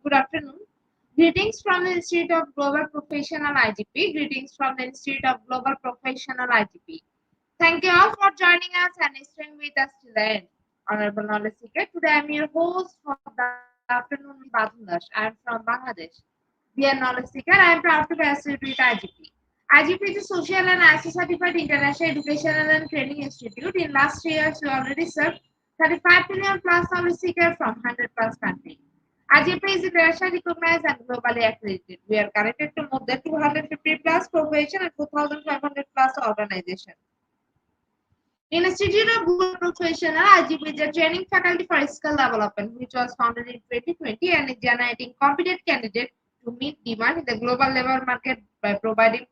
Good afternoon. Greetings from the Institute of Global Professional IGP. Greetings from the Institute of Global Professional IGP. Thank you all for joining us and staying with us till the end. Honorable Knowledge Seeker, today I am your host for the afternoon with Badhunash. I am from Bangladesh. Dear Knowledge Seeker, I am proud to be associated with IGP. IGP is a social and ISO certified international educational and training institute. In last 3 years, we already served 35 million plus knowledge seekers from 100 plus countries. IGP is internationally recognized and globally accredited. We are connected to more than 250 plus professions and 2,500 plus organizations. Institute of Global Professional IGP is a training faculty for skill development, which was founded in 2020 and is generating competent candidates to meet demand in the global labor market by providing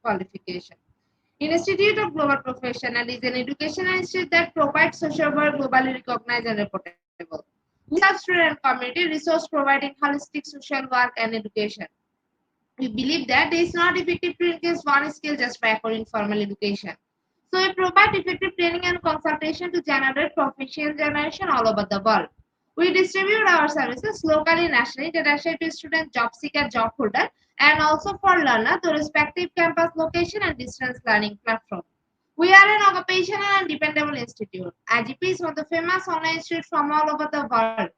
qualification. Institute of Global Professional is an educational institute that provides social work globally recognized and reportable. We serve student and community resource providing holistic social work and education. We believe that it is not effective to increase one skill just by acquiring formal education. So we provide effective training and consultation to generate professional generation all over the world. We distribute our services locally, nationally, internationally to student, job seeker, job holder, and also for learner to respective campus location and distance learning platform. We are an occupational and dependable institute. IGP is one of the famous online institutes from all over the world.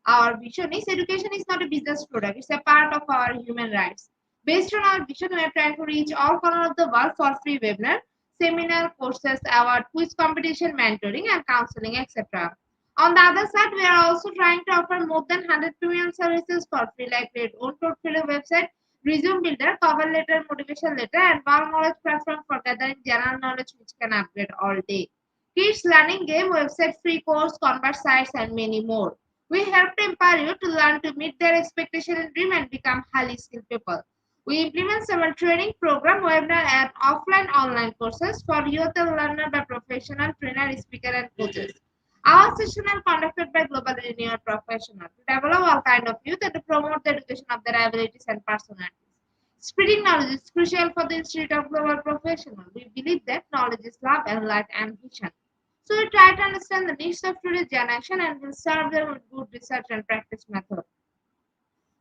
Our vision is education is not a business product, it's a part of our human rights. Based on our vision, we are trying to reach all corners of the world for free webinar, seminar, courses, award, quiz competition, mentoring, and counseling, etc. On the other side, we are also trying to offer more than 100 premium services for free, like create own portfolio website, resume builder, cover letter, motivation letter, and one knowledge platform for gathering general knowledge which can upgrade all day. Kids learning game website, free course, convert sites, and many more. We help to empower you to learn to meet their expectation and dream and become highly skilled people. We implement several training program, webinar, and offline online courses for youth and learner by professional trainer, speaker, and coaches. Our sessions are conducted by global renowned professionals to develop all kind of youth and to promote the education of their abilities and personalities. Spreading knowledge is crucial for the Institute of Global Professionals. We believe that knowledge is love and light and vision. So we try to understand the needs of today's generation and will serve them with good research and practice method.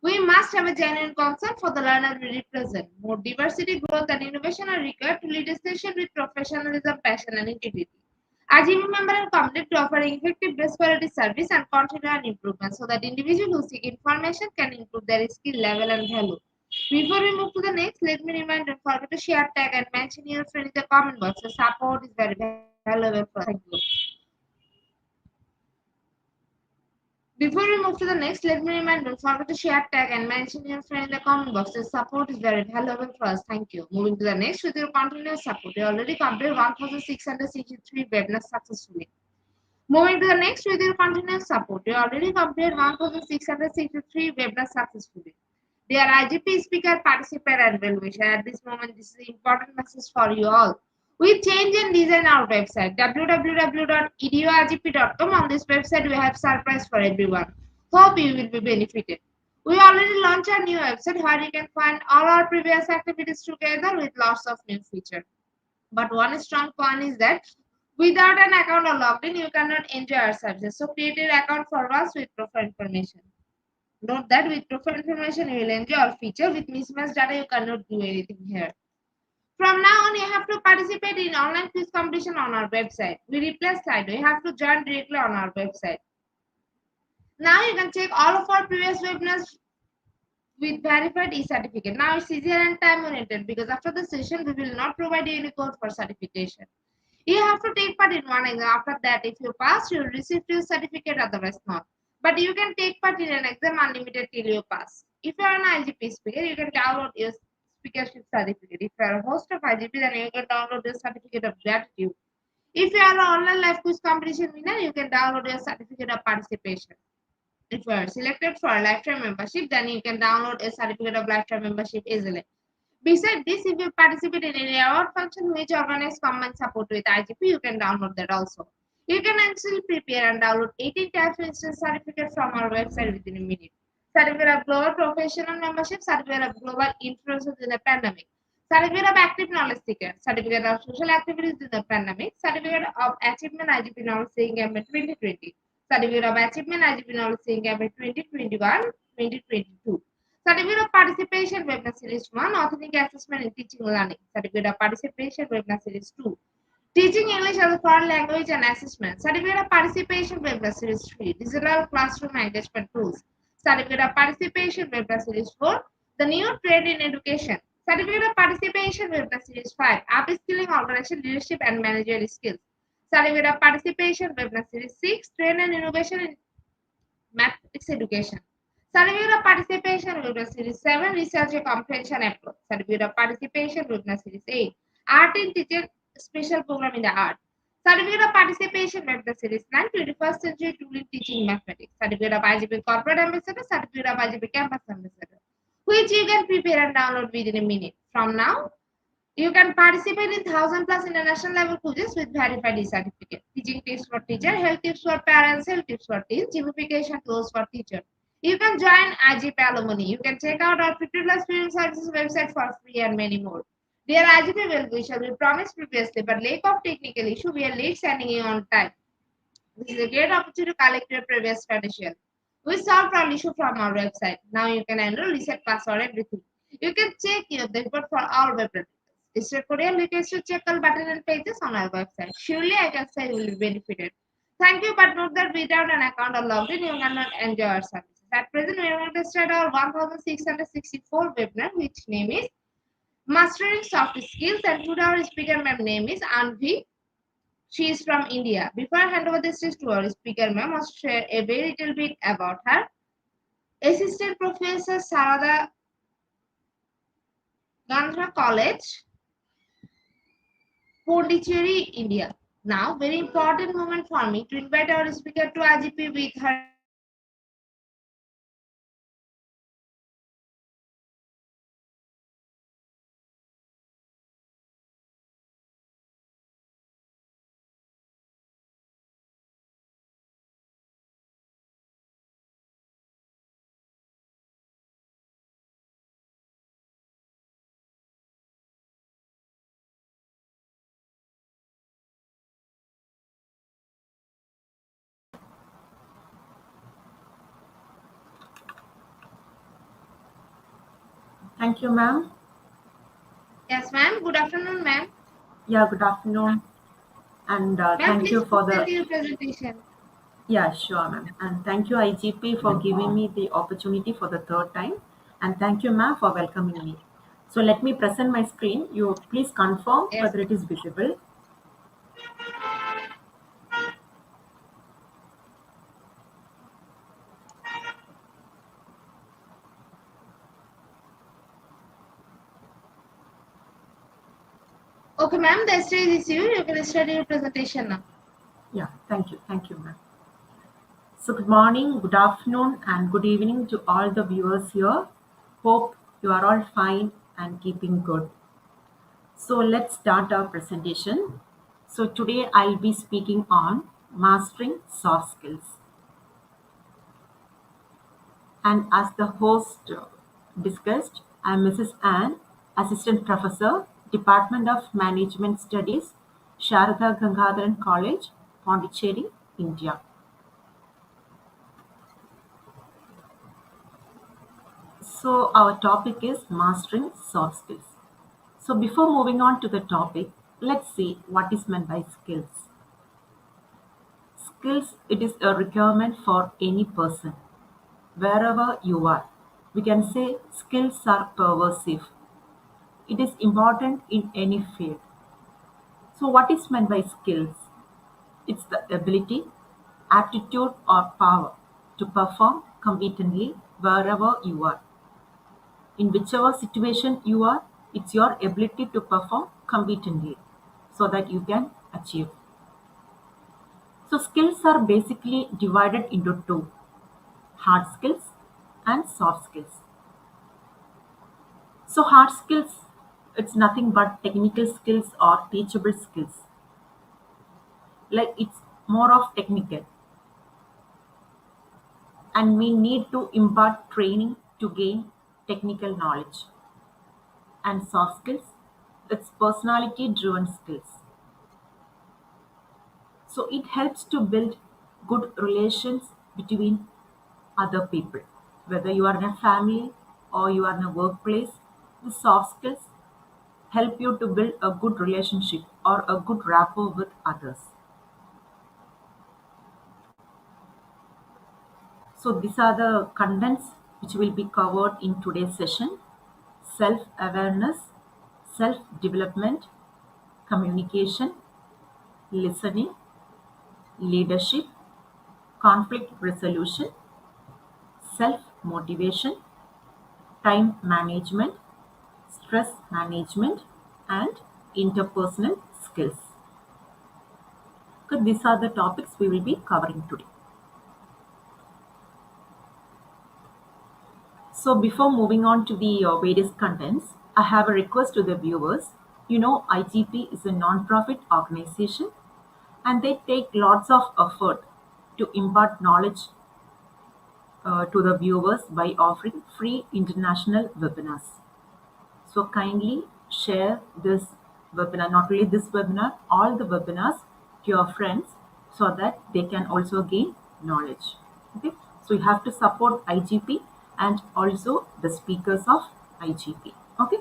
We must have a genuine concern for the learner we represent. More diversity, growth, and innovation are required to lead a session with professionalism, passion, and integrity. IGP members are committed to offering effective best quality service and continual improvement so that individuals who seek information can improve their skill level and value. Before we move to the next, let me remind don't forget to share, tag, and mention your friend in the comment box. The support is very valuable for us. Thank you. Before we move to the next, let me remind don't forget to share, tag, and mention your friend in the comment box. The support is very valuable for us. Thank you. Moving to the next, with your continuous support, you already completed 1,663 webinars successfully. Moving to the next, with your continuous support, you already completed 1,663 webinars successfully. Dear IGP speaker, participant, and well-wisher, at this moment, this is an important message for you all. We change and design our website www.eduigp.com. On this website, we have surprise for everyone. Hope you will be benefited. We already launched a new website where you can find all our previous activities together with lots of new features. But one strong point is that without an account or logged in, you cannot enjoy our services. So create an account for us with profile information. Note that with profile information, you will enjoy our feature. With mismatched data, you cannot do anything here. From now on, you have to participate in online quiz competition on our website. We replace Slido. You have to join directly on our website. Now you can check all of our previous webinars with verified e-certificate. Now it's easier and time oriented because after the session, we will not provide you any code for certification. You have to take part in one exam. After that, if you pass, you will receive your certificate, otherwise not. But you can take part in an exam unlimited till you pass. If you are an IGP speaker, you can download your speakership certificate. If you are a host of IGP, then you can download your certificate of gratitude. If you are an online live quiz competition winner, you can download your certificate of participation. If you are selected for a lifetime membership, then you can download a certificate of lifetime membership easily. Besides this, if you participate in any award function which organize combined support with IGP, you can download that also. You can actually prepare and download 18 types of instant certificates from our website within a minute. Certificate of Global Professional Membership, Certificate of Global Influencers in the Pandemic, Certificate of Active Knowledge Seeker, Certificate of Social Activities in the Pandemic, Certificate of Achievement IGP Knowledge Seeking Campaign 2020, Certificate of Achievement IGP Knowledge Seeking Campaign 2021, 2022. Certificate of Participation Webinar Series 1, Authentic Assessment in Teaching and Learning. Certificate of Participation Webinar Series 2, Teaching English as a Foreign Language and Assessment. Certificate of Participation Webinar Series 3, Digital Classroom Engagement Tools. Certificate of Participation Webinar Series 4, The New Trend in Education. Certificate of Participation Webinar Series 5, Upskilling Organization Leadership and Managerial Skills. Certificate of Participation Webinar Series 6, Trend and Innovation in Mathematics Education. Certificate of Participation Webinar Series 7, Research and Comprehension Approach. Certificate of Participation Webinar Series 8, Art in Teacher Special Program in the Art. Certificate of Participation Webinar Series 9, 21st Century Tool in Teaching Mathematics. Certificate of IGP Corporate Ambassador, Certificate of IGP Campus Ambassador, which you can prepare and download within a minute. From now, you can participate in 1,000+ international level quizzes with verified certificate. Teaching tips for teacher, health tips for parents, health tips for teens, gamification tools for teacher. You can join IGP Alumni. You can check out our 50+ student services website for free and many more. Dear IGP well-wisher, we promised previously, but lack of technical issue, we are late sending you on time. This is a great opportunity to collect your previous credential. We solved all issue from our website. Now you can enroll, reset password, everything. You can check your report for all web reports. Digital Korea latest to check all button and pages on our website. Surely I can say you will be benefited. Thank you, but note that without an account or logged in, you cannot enjoy our services. At present, we are going to start our 1664 webinar, which name is Mastering Soft Skills, and today our speaker ma'am name is Anvi. She is from India. Before I hand over the stage to our speaker ma'am, I must share a very little bit about her. Assistant Professor Sarada Gandhra College, Pondicherry, India. Now, very important moment for me to invite our speaker to IGP with her. Thank you, ma'am. Yes, ma'am. Good afternoon, ma'am. Yeah, good afternoon. And Ma'am, thank please you for present the, your presentation. yeah, sure, ma'am. And thank you, IGP, for giving me the opportunity for the third time. And thank you, ma'am, for welcoming me. So let me present my screen. You please confirm Yes. whether it is visible. Okay, ma'am. The stage is you. You can start your presentation now. Yeah, thank you. Thank you, ma'am. So good morning, good afternoon, and good evening to all the viewers here. Hope you are all fine and keeping good. So let's start our presentation. So today I'll be speaking on mastering soft skills. And as the host discussed, I'm Mrs. Ann, Assistant Professor, Department of Management Studies, Sharada Gangadharan College, Pondicherry, India. So our topic is mastering soft skills. So before moving on to the topic, let's see what is meant by skills. Skills, it is a requirement for any person, wherever you are. We can say skills are pervasive. It is important in any field. So what is meant by skills? It's the ability, aptitude or power to perform competently wherever you are. In whichever situation you are, it's your ability to perform competently so that you can achieve. So skills are basically divided into two: hard skills and soft skills. So hard skills, it's nothing but technical skills or teachable skills. Like it's more of technical, and we need to impart training to gain technical knowledge. And soft skills, it's personality driven skills. So it helps to build good relations between other people. Whether you are in a family or you are in a workplace, the soft skills help you to build a good relationship or a good rapport with others. So these are the contents which will be covered in today's session: self-awareness, self-development, communication, listening, leadership, conflict resolution, self-motivation, time management, stress management, and interpersonal skills. Okay, these are the topics we will be covering today. So before moving on to the various contents, I have a request to the viewers. You know, IGP is a non-profit organization and they take lots of effort to impart knowledge to the viewers by offering free international webinars. So kindly share this webinar, not only this webinar, all the webinars to your friends so that they can also gain knowledge. Okay, so you have to support IGP and also the speakers of IGP. Okay,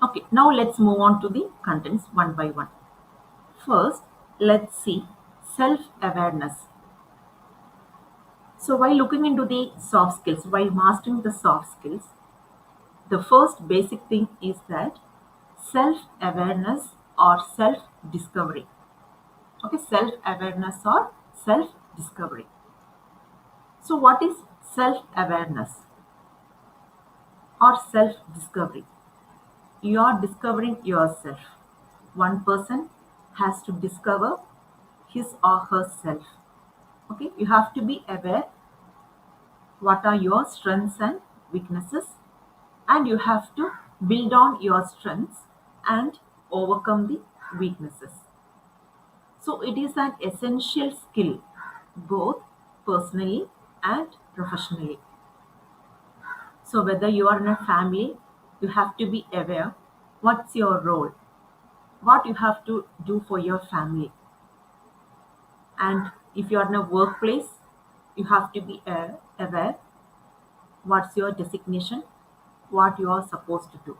okay. Now let's move on to the contents one by one. First, let's see self-awareness. So while looking into the soft skills, while mastering the soft skills, the first basic thing is that self-awareness or self-discovery. Okay, self-awareness or self-discovery. So what is self-awareness or self-discovery? You are discovering yourself. One person has to discover his or herself. Okay, you have to be aware what are your strengths and weaknesses, and you have to build on your strengths and overcome the weaknesses. So it is an essential skill both personally and professionally. So whether you are in a family, you have to be aware what's your role, what you have to do for your family. And if you are in a workplace, you have to be aware what's your designation, what you are supposed to do.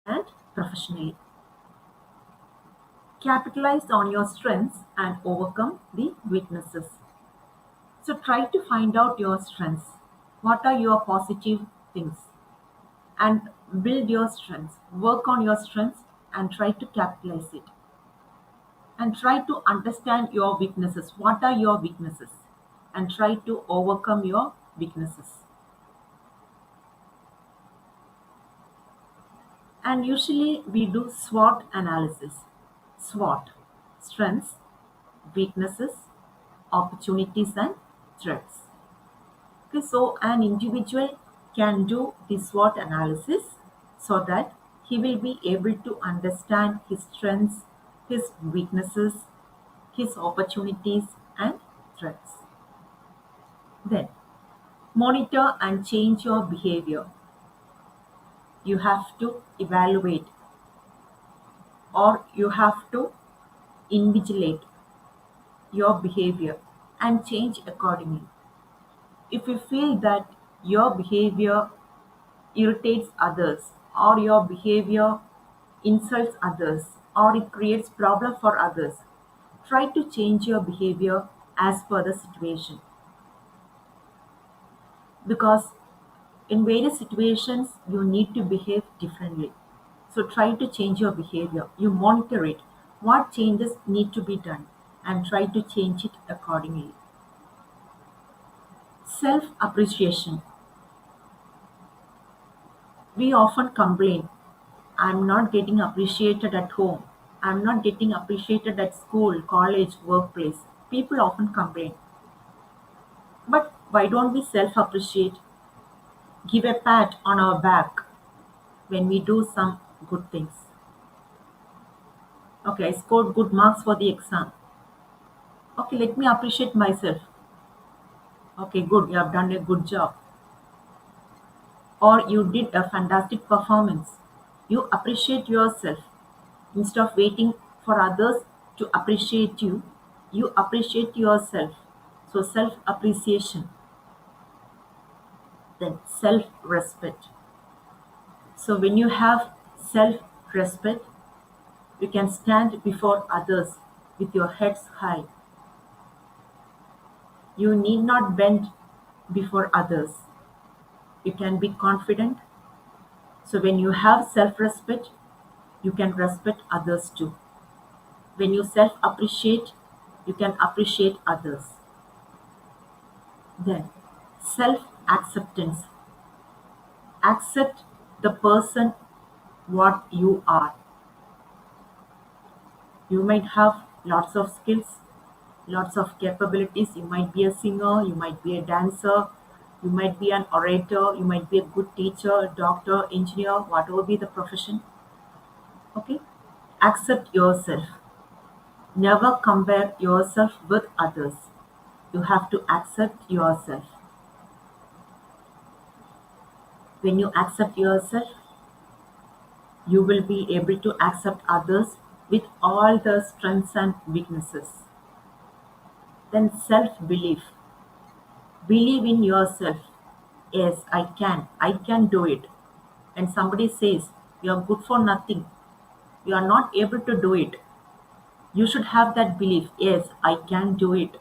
And professionally, capitalize on your strengths and overcome the weaknesses. So try to find out your strengths. What are your positive things? And build your strengths. Work on your strengths and try to capitalize it. And try to understand your weaknesses. What are your weaknesses? And try to overcome your weaknesses. And usually we do SWOT analysis. SWOT: strengths, weaknesses, opportunities, and threats. Okay, so an individual can do the SWOT analysis so that he will be able to understand his strengths, his weaknesses, his opportunities, and threats. Then, monitor and change your behavior. You have to evaluate or you have to invigilate your behavior and change accordingly. If you feel that your behavior irritates others or your behavior insults others or it creates problem for others, try to change your behavior as per the situation, because in various situations you need to behave differently. So try to change your behavior. You monitor it, what changes need to be done, and try to change it accordingly. Self appreciation. We often complain, I'm not getting appreciated at home, I'm not getting appreciated at school, college, workplace. People often complain. But why don't we self appreciate? Give a pat on our back when we do some good things. Okay, I scored good marks for the exam. Okay, let me appreciate myself. Okay, good, you have done a good job. Or you did a fantastic performance. You appreciate yourself. Instead of waiting for others to appreciate you, you appreciate yourself. So self appreciation, then self respect. So when you have self respect, you can stand before others with your heads high. You need not bend before others. You can be confident. So when you have self respect, you can respect others too. When you self appreciate, you can appreciate others. Then, self acceptance. Accept the person what you are. You might have lots of skills, lots of capabilities. You might be a singer, you might be a dancer, you might be an orator, you might be a good teacher, doctor, engineer, whatever be the profession. Okay? Accept yourself. Never compare yourself with others. You have to accept yourself. When you accept yourself, you will be able to accept others with all the strengths and weaknesses. Then self belief. Believe in yourself. Yes, I can do it. And somebody says, you are good for nothing, you are not able to do it. You should have that belief. Yes, I can do it.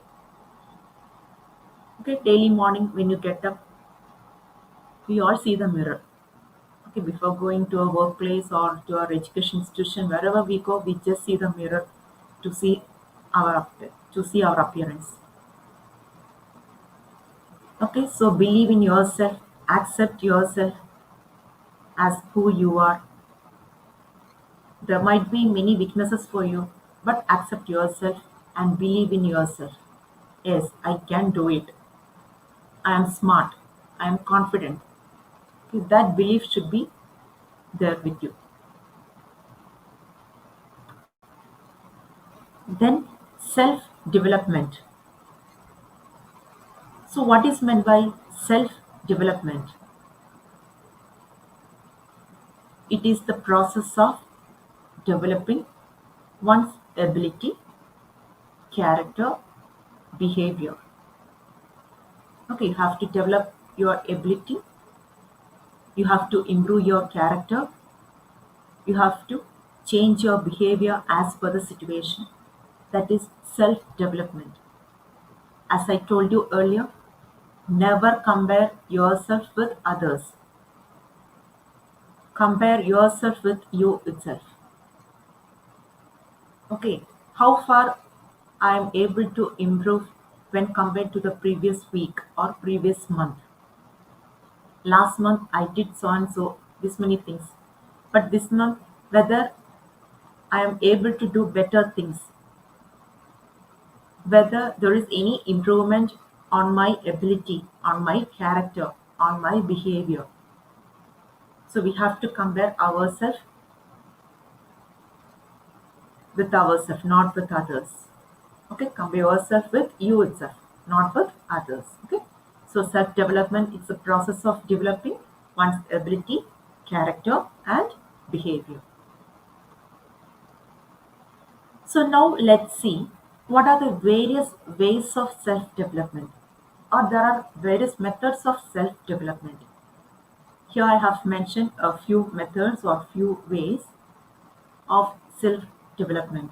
Okay, daily morning when you get up, we all see the mirror. Okay, before going to a workplace or to our education institution, wherever we go, we just see the mirror to see our appearance. Okay, so believe in yourself, accept yourself as who you are. There might be many weaknesses for you, but accept yourself and believe in yourself. Yes, I can do it. I am smart. I am confident. Okay, that belief should be there with you. Then self development. So, what is meant by self development? It is the process of developing one's ability, character, behavior. Okay, you have to develop your ability, you have to improve your character, you have to change your behavior as per the situation. That is self development. As I told you earlier, never compare yourself with others. Compare yourself with you itself. Okay, how far I am able to improve when compared to the previous week or previous month. Last month I did so and so this many things, but this month whether I am able to do better things, whether there is any improvement on my ability, on my character, on my behavior. So we have to compare ourselves with ourselves, not with others. Okay, compare yourself with you itself, not with others. Okay, so self development is the process of developing one's ability, character, and behavior. So now let's see what are the various ways of self development, or there are various methods of self development. Here I have mentioned a few methods or few ways of self development.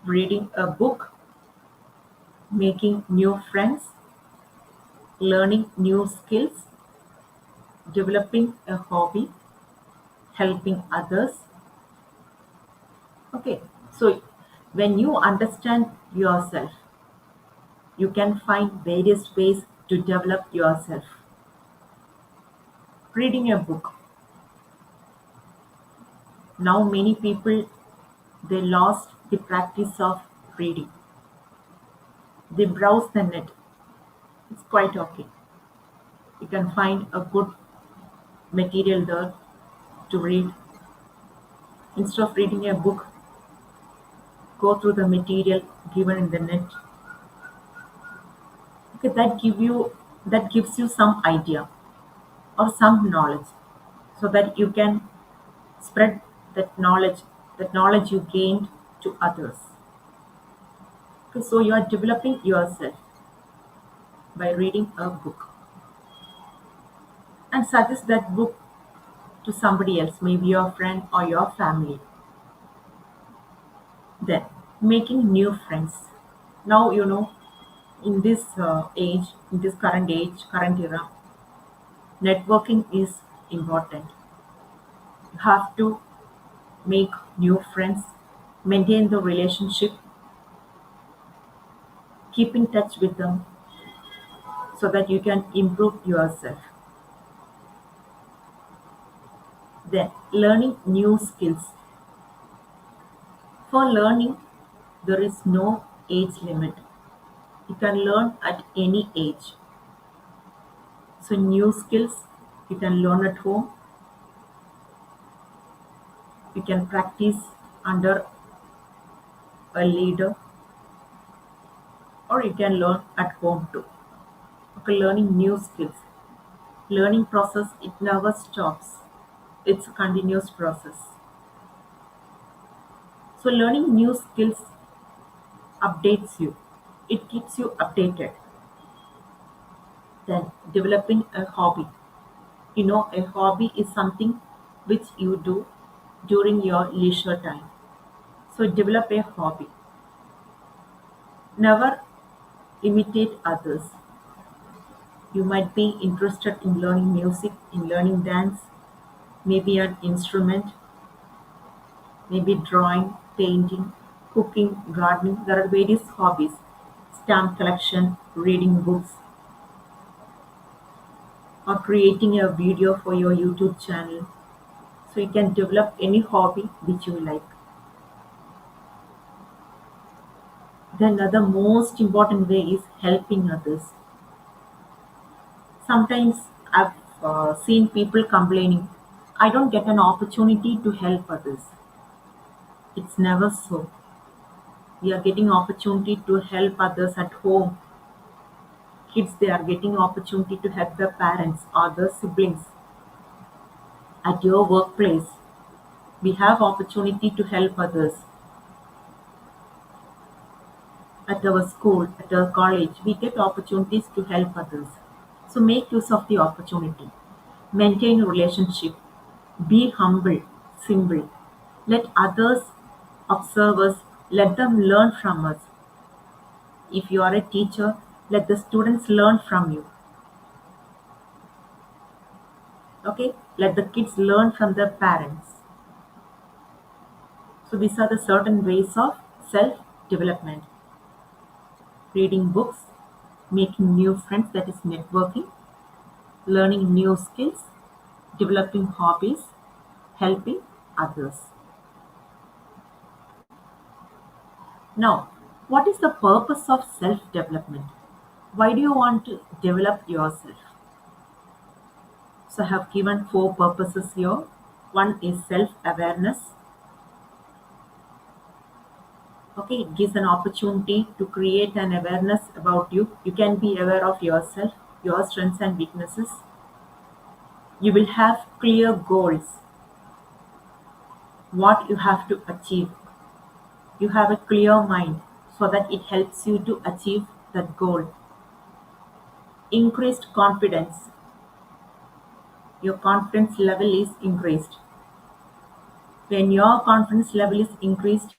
Reading a book, making new friends, learning new skills, developing a hobby, helping others. Okay, so when you understand yourself, you can find various ways to develop yourself. Reading a book. Now many people they lost the practice of reading. They browse the net. It's quite okay. You can find a good material there to read. Instead of reading a book, go through the material given in the net. Okay, that gives you some idea or some knowledge so that you can spread that knowledge you gained to others. Okay, so you are developing yourself by reading a book and suggest that book to somebody else, maybe your friend or your family. Then, making new friends. Now, in this age, in this current era, networking is important. You have to make new friends, maintain the relationship, keep in touch with them so that you can improve yourself. Then, learning new skills. For learning, there is no age limit. You can learn at any age. So, new skills you can learn at home, you can practice under a leader, or you can learn at home too. Okay, learning new skills. Learning process, it never stops. It's a continuous process. So learning new skills updates you. It keeps you updated. Then developing a hobby. A hobby is something which you do during your leisure time. So develop a hobby. Never imitate others. You might be interested in learning music, in learning dance, maybe an instrument, maybe drawing, painting, cooking, gardening. There are various hobbies. Stamp collection, reading books, or creating a video for your YouTube channel. So you can develop any hobby which you like. Then another most important way is helping others. Sometimes I've seen people complaining, I don't get an opportunity to help others. It's never so. We are getting opportunity to help others at home. Kids, they are getting opportunity to help their parents or their siblings. At your workplace, we have opportunity to help others. At our school, at our college, we get opportunities to help others. So make use of the opportunity. Maintain a relationship. Be humble, simple. Let others observe us. Let them learn from us. If you are a teacher, let the students learn from you. Okay? Let the kids learn from their parents. So these are the certain ways of self-development. Reading books, making new friends, that is networking, learning new skills, developing hobbies, helping others. Now, what is the purpose of self-development? Why do you want to develop yourself? So I have given 4 purposes here. One is self-awareness. Okay, it gives an opportunity to create an awareness about you. You can be aware of yourself, your strengths and weaknesses. You will have clear goals, what you have to achieve. You have a clear mind so that it helps you to achieve that goal. Increased confidence. Your confidence level is increased. When your confidence level is increased,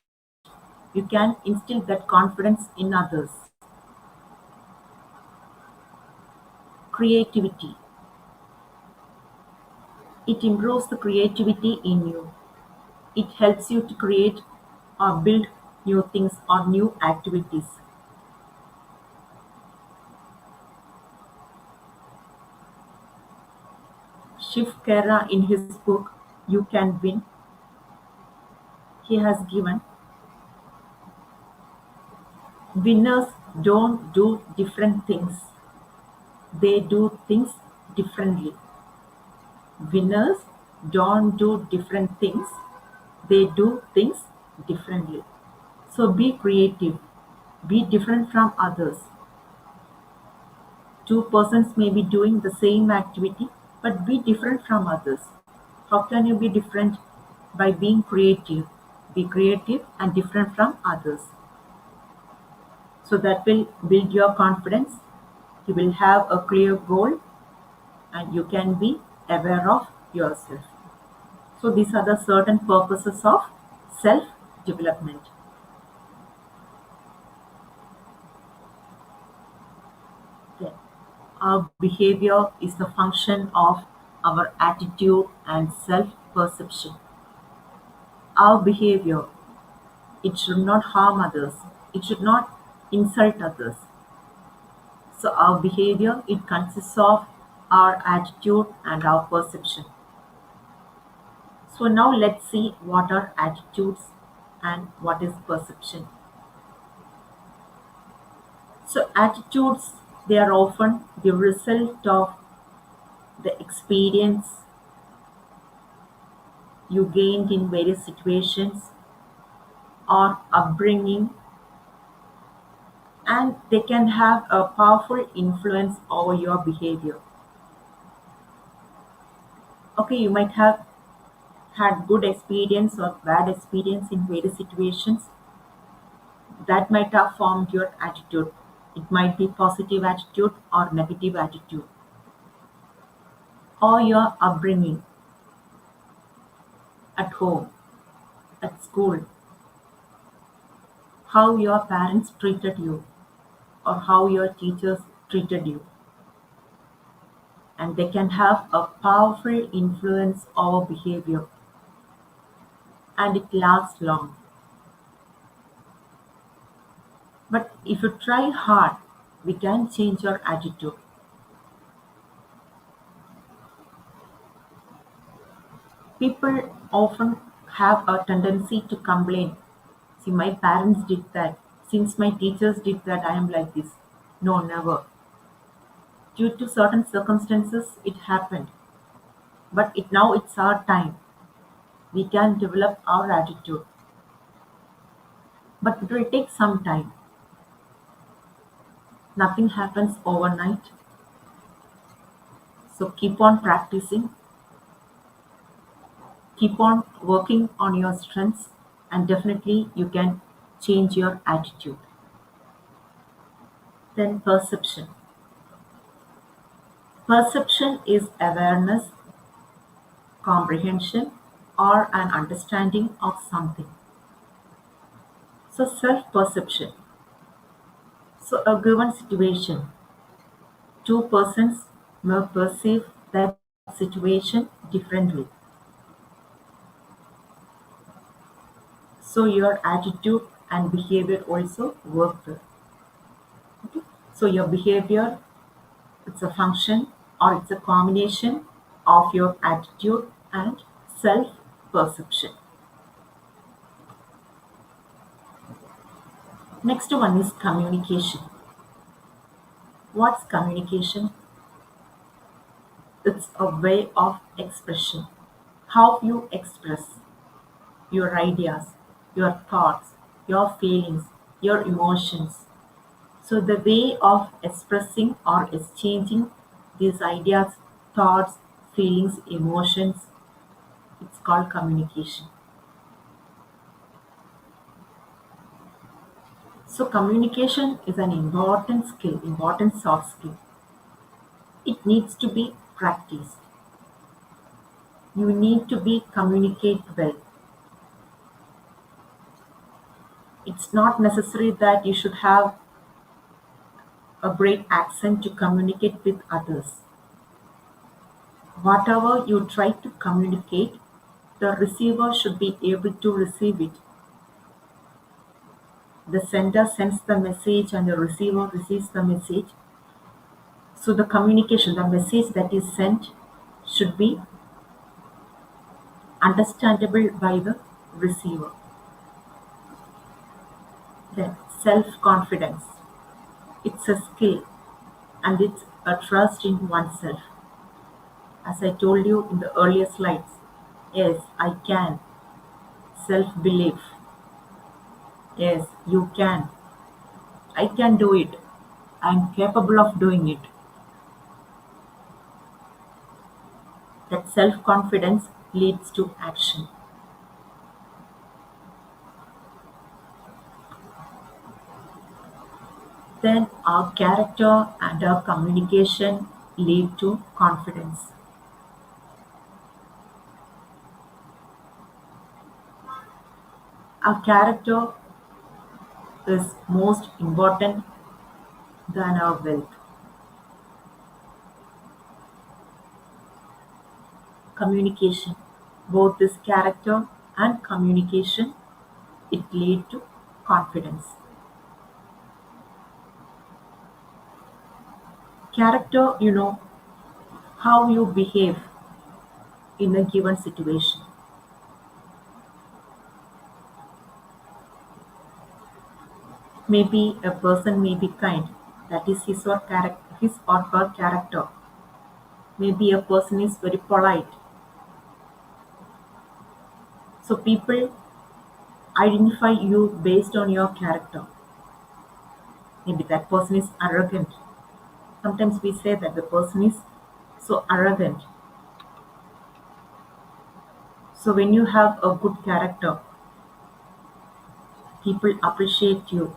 you can instill that confidence in others. Creativity. It improves the creativity in you. It helps you to create or build new things or new activities. Shiv Khera, in his book You Can Win, he has given, winners don't do different things, they do things differently. Winners don't do different things, they do things differently. So be creative, be different from others. Two persons may be doing the same activity, but be different from others. How can you be different? By being creative. Be creative and different from others. So that will build your confidence. You will have a clear goal and you can be aware of yourself. So these are the certain purposes of self development. Okay. Our behavior is the function of our attitude and self perception. Our behavior, it should not harm others, it should not insult others. So our behavior, it consists of our attitude and our perception. So now let's see what are attitudes and what is perception. So attitudes, they are often the result of the experience you gained in various situations or upbringing, and they can have a powerful influence over your behavior. Okay, you might have had good experience or bad experience in various situations that might have formed your attitude. It might be positive attitude or negative attitude, or your upbringing at home, at school, how your parents treated you or how your teachers treated you. And they can have a powerful influence over behavior and it lasts long. But if you try hard, we can change your attitude. People often have a tendency to complain. See, my parents did that. Since my teachers did that, I am like this. No, never. Due to certain circumstances, it happened. But now it's our time. We can develop our attitude. But it will take some time. Nothing happens overnight. So keep on practicing, keep on working on your strengths, and definitely you can change your attitude. Then perception. Perception is awareness, comprehension, or an understanding of something. So self perception. So a given situation, two persons may perceive that situation differently. So your attitude and behavior also work there. Okay? So your behavior, it's a function or it's a combination of your attitude and self perception. Next one is communication. What's communication? It's a way of expression. How you express your ideas, your thoughts, your feelings, your emotions. So the way of expressing or exchanging these ideas, thoughts, feelings, emotions, it's called communication. So communication is an important skill, important soft skill. It needs to be practiced. You need to be communicate well. It's not necessary that you should have a great accent to communicate with others. Whatever you try to communicate, the receiver should be able to receive it. The sender sends the message and the receiver receives the message. So the communication, the message that is sent should be understandable by the receiver. Then self-confidence. It's a skill and it's a trust in oneself. As I told you in the earlier slides, yes, I can. Self-belief. Yes, you can. I can do it. I'm capable of doing it. That self-confidence leads to action. Then our character and our communication lead to confidence. Our character is most important than our wealth. Communication, both this character and communication, it lead to confidence. Character, how you behave in a given situation. Maybe a person may be kind, that is his or her character. Maybe a person is very polite. So people identify you based on your character. Maybe that person is arrogant. Sometimes we say that the person is so arrogant. So when you have a good character, people appreciate you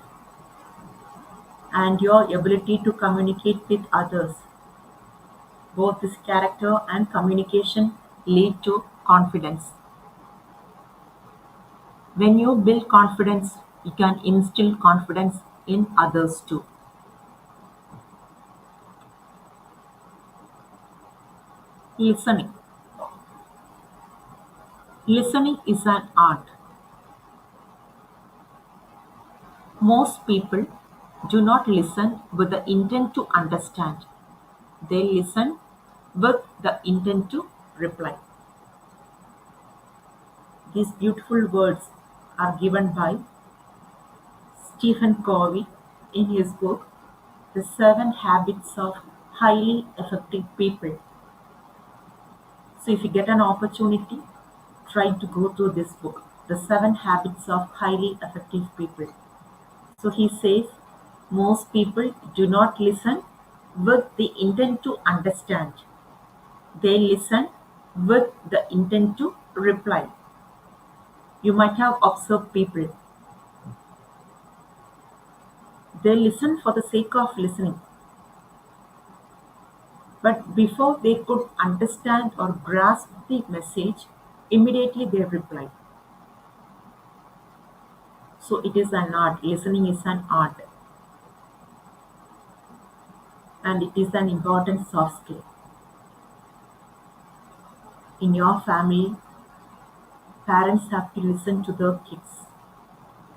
and your ability to communicate with others. Both this character and communication lead to confidence. When you build confidence, you can instill confidence in others too. Listening. Listening is an art. Most people do not listen with the intent to understand. They listen with the intent to reply. These beautiful words are given by Stephen Covey in his book, The 7 Habits of Highly Effective People. So, if you get an opportunity, try to go through this book, The 7 Habits of Highly Effective People. So, he says most people do not listen with the intent to understand, they listen with the intent to reply. You might have observed people, they listen for the sake of listening. But before they could understand or grasp the message, immediately they reply. So it is an art. Listening is an art. And it is an important soft skill. In your family, parents have to listen to their kids.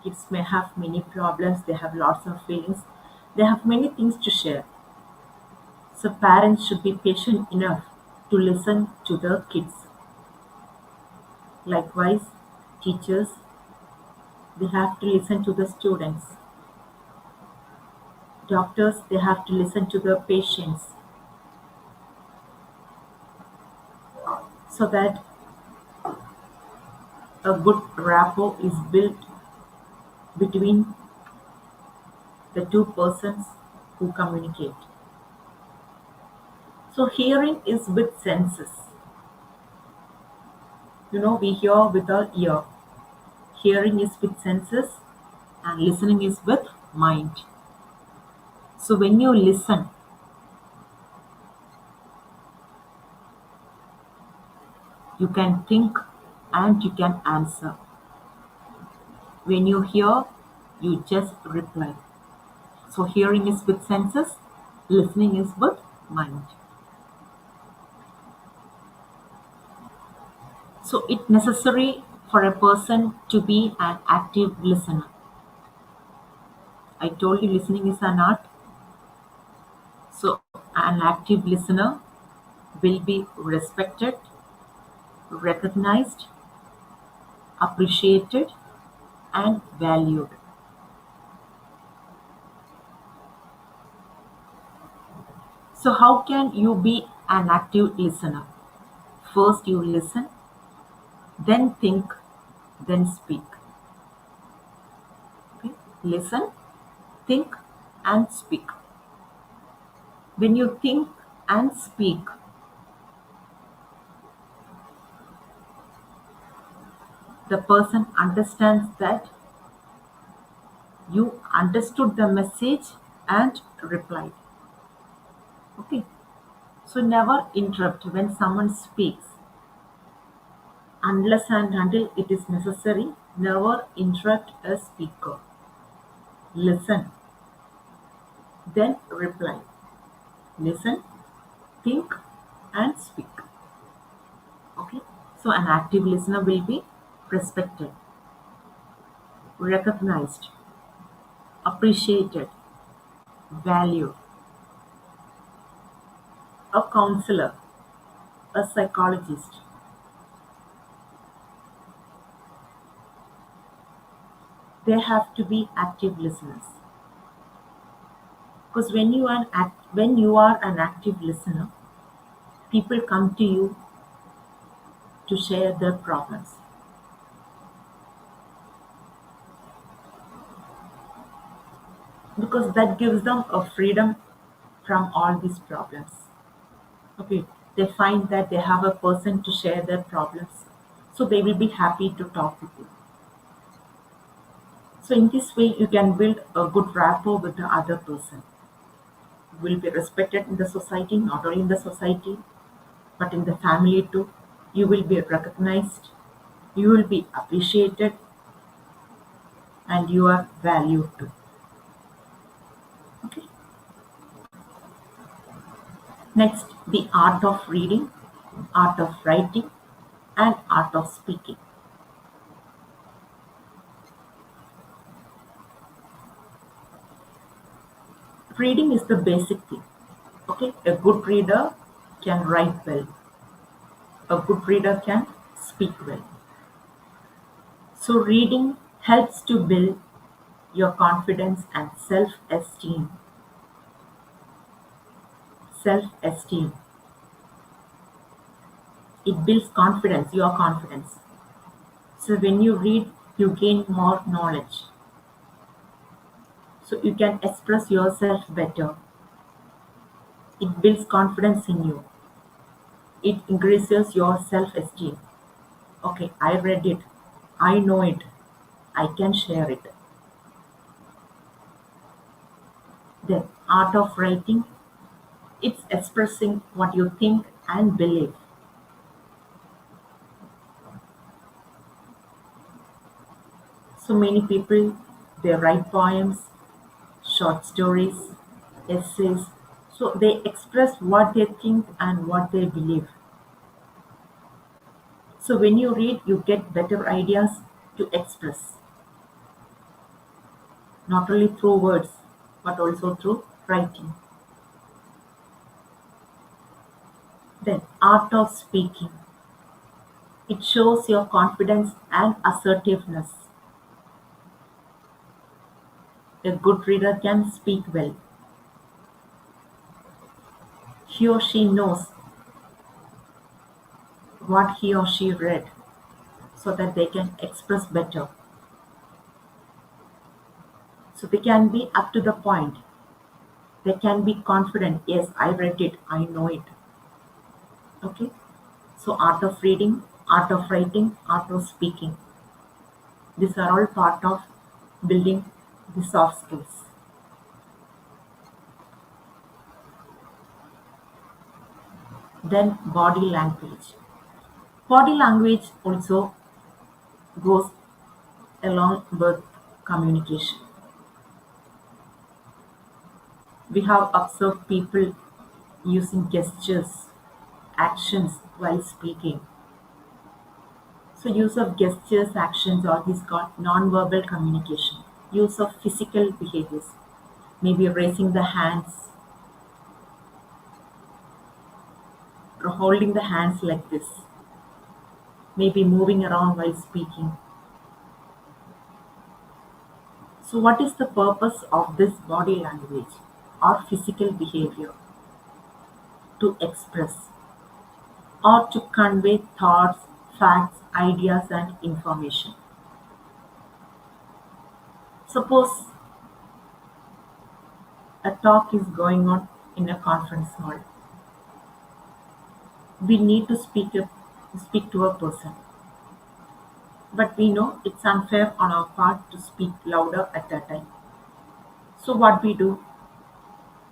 Kids may have many problems, they have lots of feelings, they have many things to share. So parents should be patient enough to listen to their kids. Likewise, teachers, they have to listen to the students. Doctors, they have to listen to the patients so that a good rapport is built between the two persons who communicate. So hearing is with senses. We hear with our ear. Hearing is with senses and listening is with mind. So when you listen, you can think and you can answer. When you hear, you just reply. So hearing is with senses, listening is with mind. So it's necessary for a person to be an active listener. I told you listening is an art. So an active listener will be respected, recognized, appreciated, and valued. So how can you be an active listener? First you listen, then think, then speak. Okay? Listen, think, and speak. When you think and speak, the person understands that you understood the message and replied. Okay, so never interrupt when someone speaks unless and until it is necessary. Never interrupt a speaker. Listen, then reply. Listen, think, and speak. Okay, so an active listener will be respected, recognized, appreciated, valued. A counselor, a psychologist, they have to be active listeners. Because when you are an active listener, people come to you to share their problems. Because that gives them a freedom from all these problems. Okay, they find that they have a person to share their problems, so they will be happy to talk with you. So in this way, you can build a good rapport with the other person. You will be respected in the society, not only in the society, but in the family too. You will be recognized, you will be appreciated, and you are valued too. Okay. Next, the art of reading, art of writing, and art of speaking. Reading is the basic thing. Okay, a good reader can write well. A good reader can speak well. So reading helps to build your confidence and self-esteem. Self-esteem. It builds confidence, your confidence. So when you read, you gain more knowledge. So you can express yourself better. It builds confidence in you. It increases your self-esteem. Okay, I read it. I know it. I can share it. Then art of writing, it's expressing what you think and believe. So many people, they write poems, short stories, essays. So they express what they think and what they believe. So when you read, you get better ideas to express, not only through words, but also through writing. Then art of speaking. It shows your confidence and assertiveness. A good reader can speak well. He or she knows what he or she read so that they can express better. So they can be up to the point. They can be confident. Yes, I read it. I know it. Okay. So art of reading, art of writing, art of speaking. These are all part of building the soft skills. Then body language. Body language also goes along with communication. We have observed people using gestures, actions while speaking. So use of gestures, actions, all these called non-verbal communication. Use of physical behaviors, maybe raising the hands or holding the hands like this, maybe moving around while speaking. So what is the purpose of this body language or physical behavior? To express or to convey thoughts, facts, ideas, and information. Suppose a talk is going on in a conference hall. We need to speak to a person, but we know it's unfair on our part to speak louder at that time. So what we do?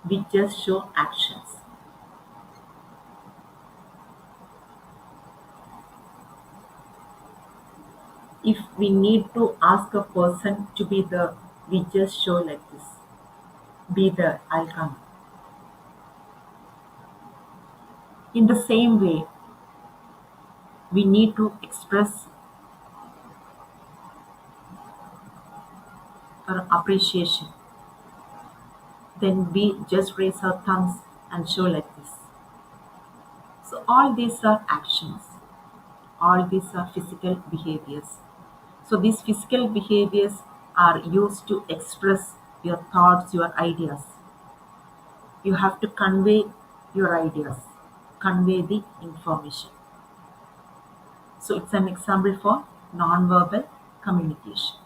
We just show actions. If we need to ask a person to be there, we just show like this. Be there, I'll come. In the same way, we need to express our appreciation. Then we just raise our thumbs and show like this. So all these are actions. All these are physical behaviors. So these physical behaviors are used to express your thoughts, your ideas. You have to convey your ideas, convey the information. So it's an example for non-verbal communication.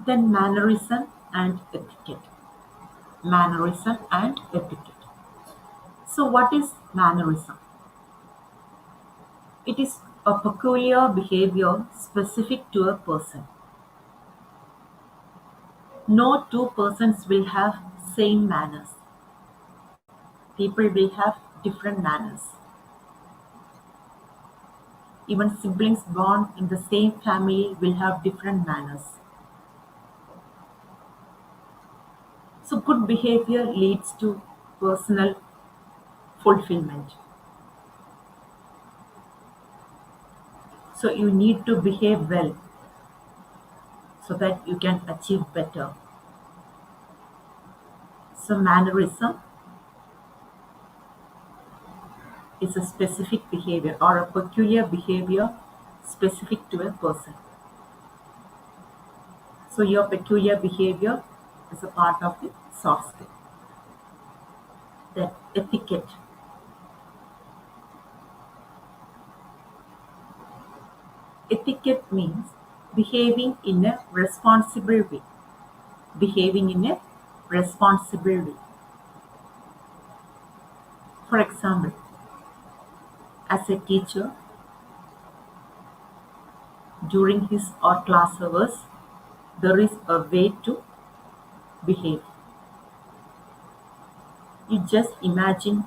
Then mannerism and etiquette. Mannerism and etiquette. So what is mannerism? It is a peculiar behavior specific to a person. No two persons will have same manners. People will have different manners. Even siblings born in the same family will have different manners. So good behavior leads to personal fulfillment. So you need to behave well so that you can achieve better. So mannerism is a specific behavior or a peculiar behavior specific to a person. So your peculiar behavior is a part of the soft skill. Then etiquette. Etiquette means behaving in a responsible way. Behaving in a responsible way. For example, as a teacher, during his or class hours, there is a way to behave. You just imagine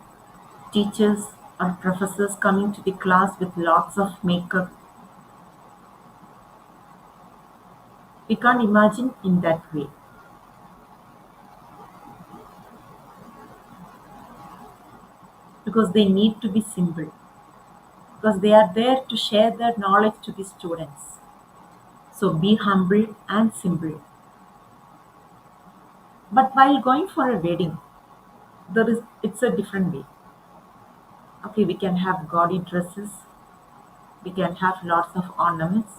teachers or professors coming to the class with lots of makeup. We can't imagine in that way. Because they need to be simple. Because they are there to share their knowledge to the students. So be humble and simple. But while going for a wedding, it's a different way. Okay, we can have gaudy dresses, we can have lots of ornaments,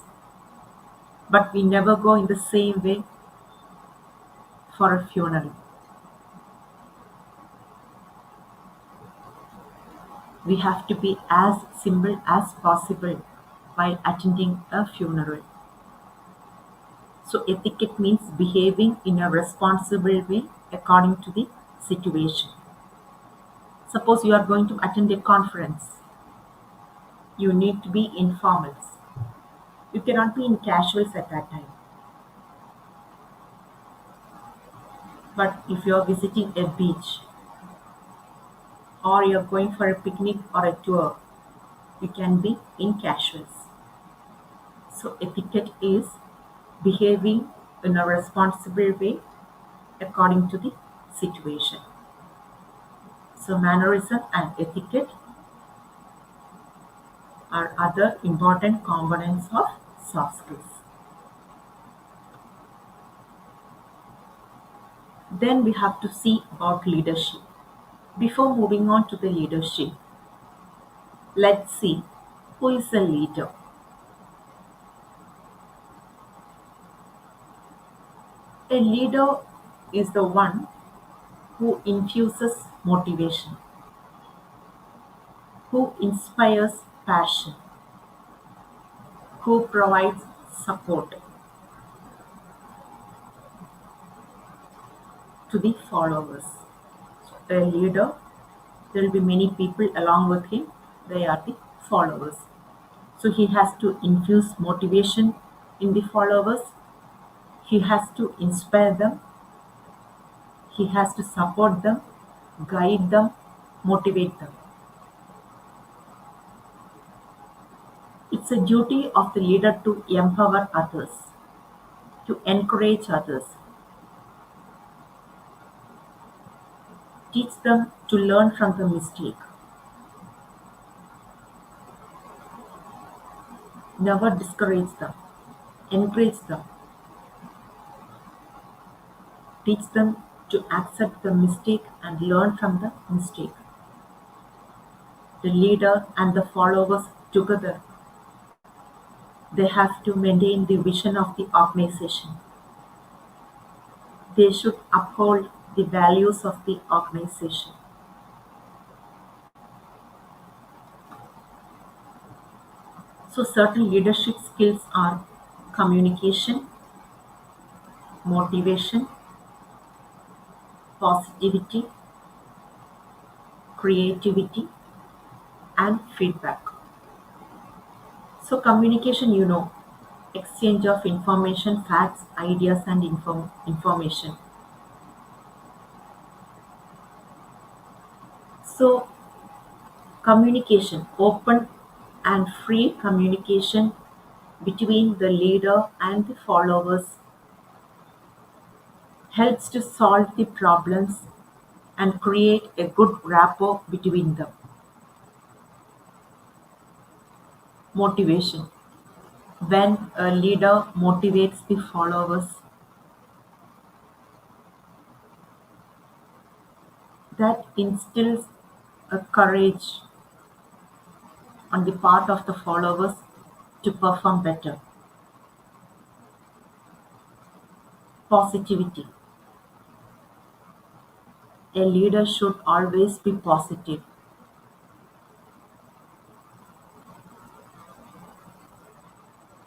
but we never go in the same way for a funeral. We have to be as simple as possible while attending a funeral. So etiquette means behaving in a responsible way according to the situation. Suppose you are going to attend a conference. You need to be informals. You cannot be in casuals at that time. But if you are visiting a beach or you are going for a picnic or a tour, you can be in casuals. So etiquette is behaving in a responsible way according to the situation. So mannerism and etiquette are other important components of soft skills. Then we have to see about leadership. Before moving on to the leadership, let's see who is a leader. A leader is the one who infuses motivation, who inspires passion, who provides support to the followers. So a leader, there will be many people along with him, they are the followers. So he has to infuse motivation in the followers. He has to inspire them, he has to support them, guide them, motivate them. It's a duty of the leader to empower others, to encourage others, teach them to learn from the mistake, never discourage them, encourage them, teach them to accept the mistake and learn from the mistake. The leader and the followers together, they have to maintain the vision of the organization. They should uphold the values of the organization. So certain leadership skills are communication, motivation, positivity, creativity, and feedback. So communication, exchange of information, facts, ideas, and information. So communication, open and free communication between the leader and the followers helps to solve the problems and create a good rapport between them. Motivation. When a leader motivates the followers, that instills a courage on the part of the followers to perform better. Positivity. A leader should always be positive.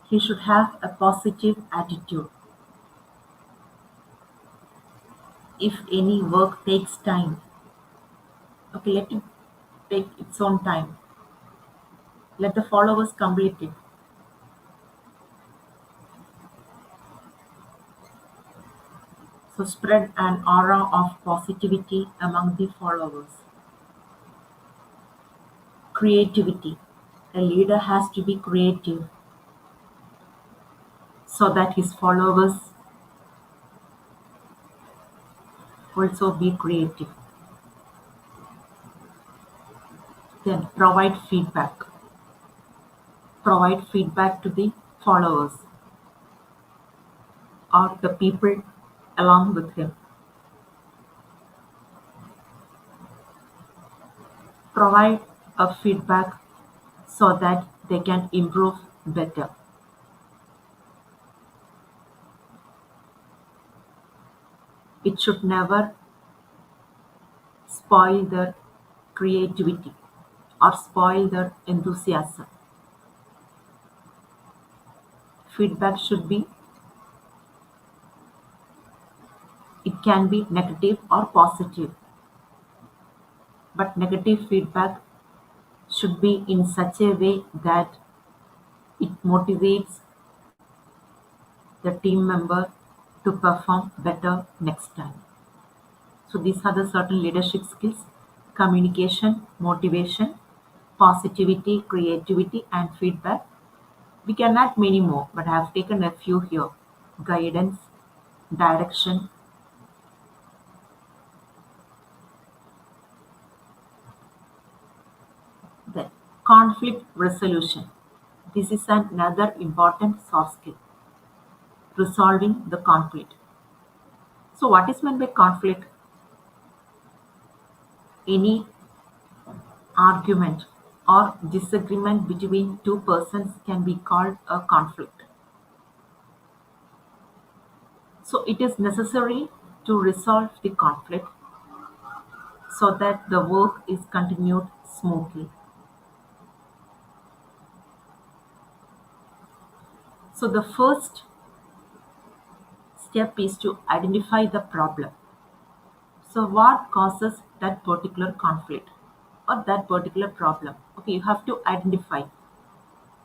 He should have a positive attitude. If any work takes time, okay, let it take its own time. Let the followers complete it. So spread an aura of positivity among the followers. Creativity. A leader has to be creative so that his followers also be creative. Then provide feedback. Provide feedback to the followers or the people along with him. Provide a feedback so that they can improve better. It should never spoil their creativity or spoil their enthusiasm. Feedback should be, it can be negative or positive, but negative feedback should be in such a way that it motivates the team member to perform better next time. So these are the certain leadership skills: communication, motivation, positivity, creativity, and feedback. We can add many more, but I have taken a few here: guidance, direction. Then conflict resolution. This is another important soft skill: resolving the conflict. So what is meant by conflict? Any argument or disagreement between two persons can be called a conflict. So it is necessary to resolve the conflict so that the work is continued smoothly. So the first step is to identify the problem. So what causes that particular conflict or that particular problem? Okay, you have to identify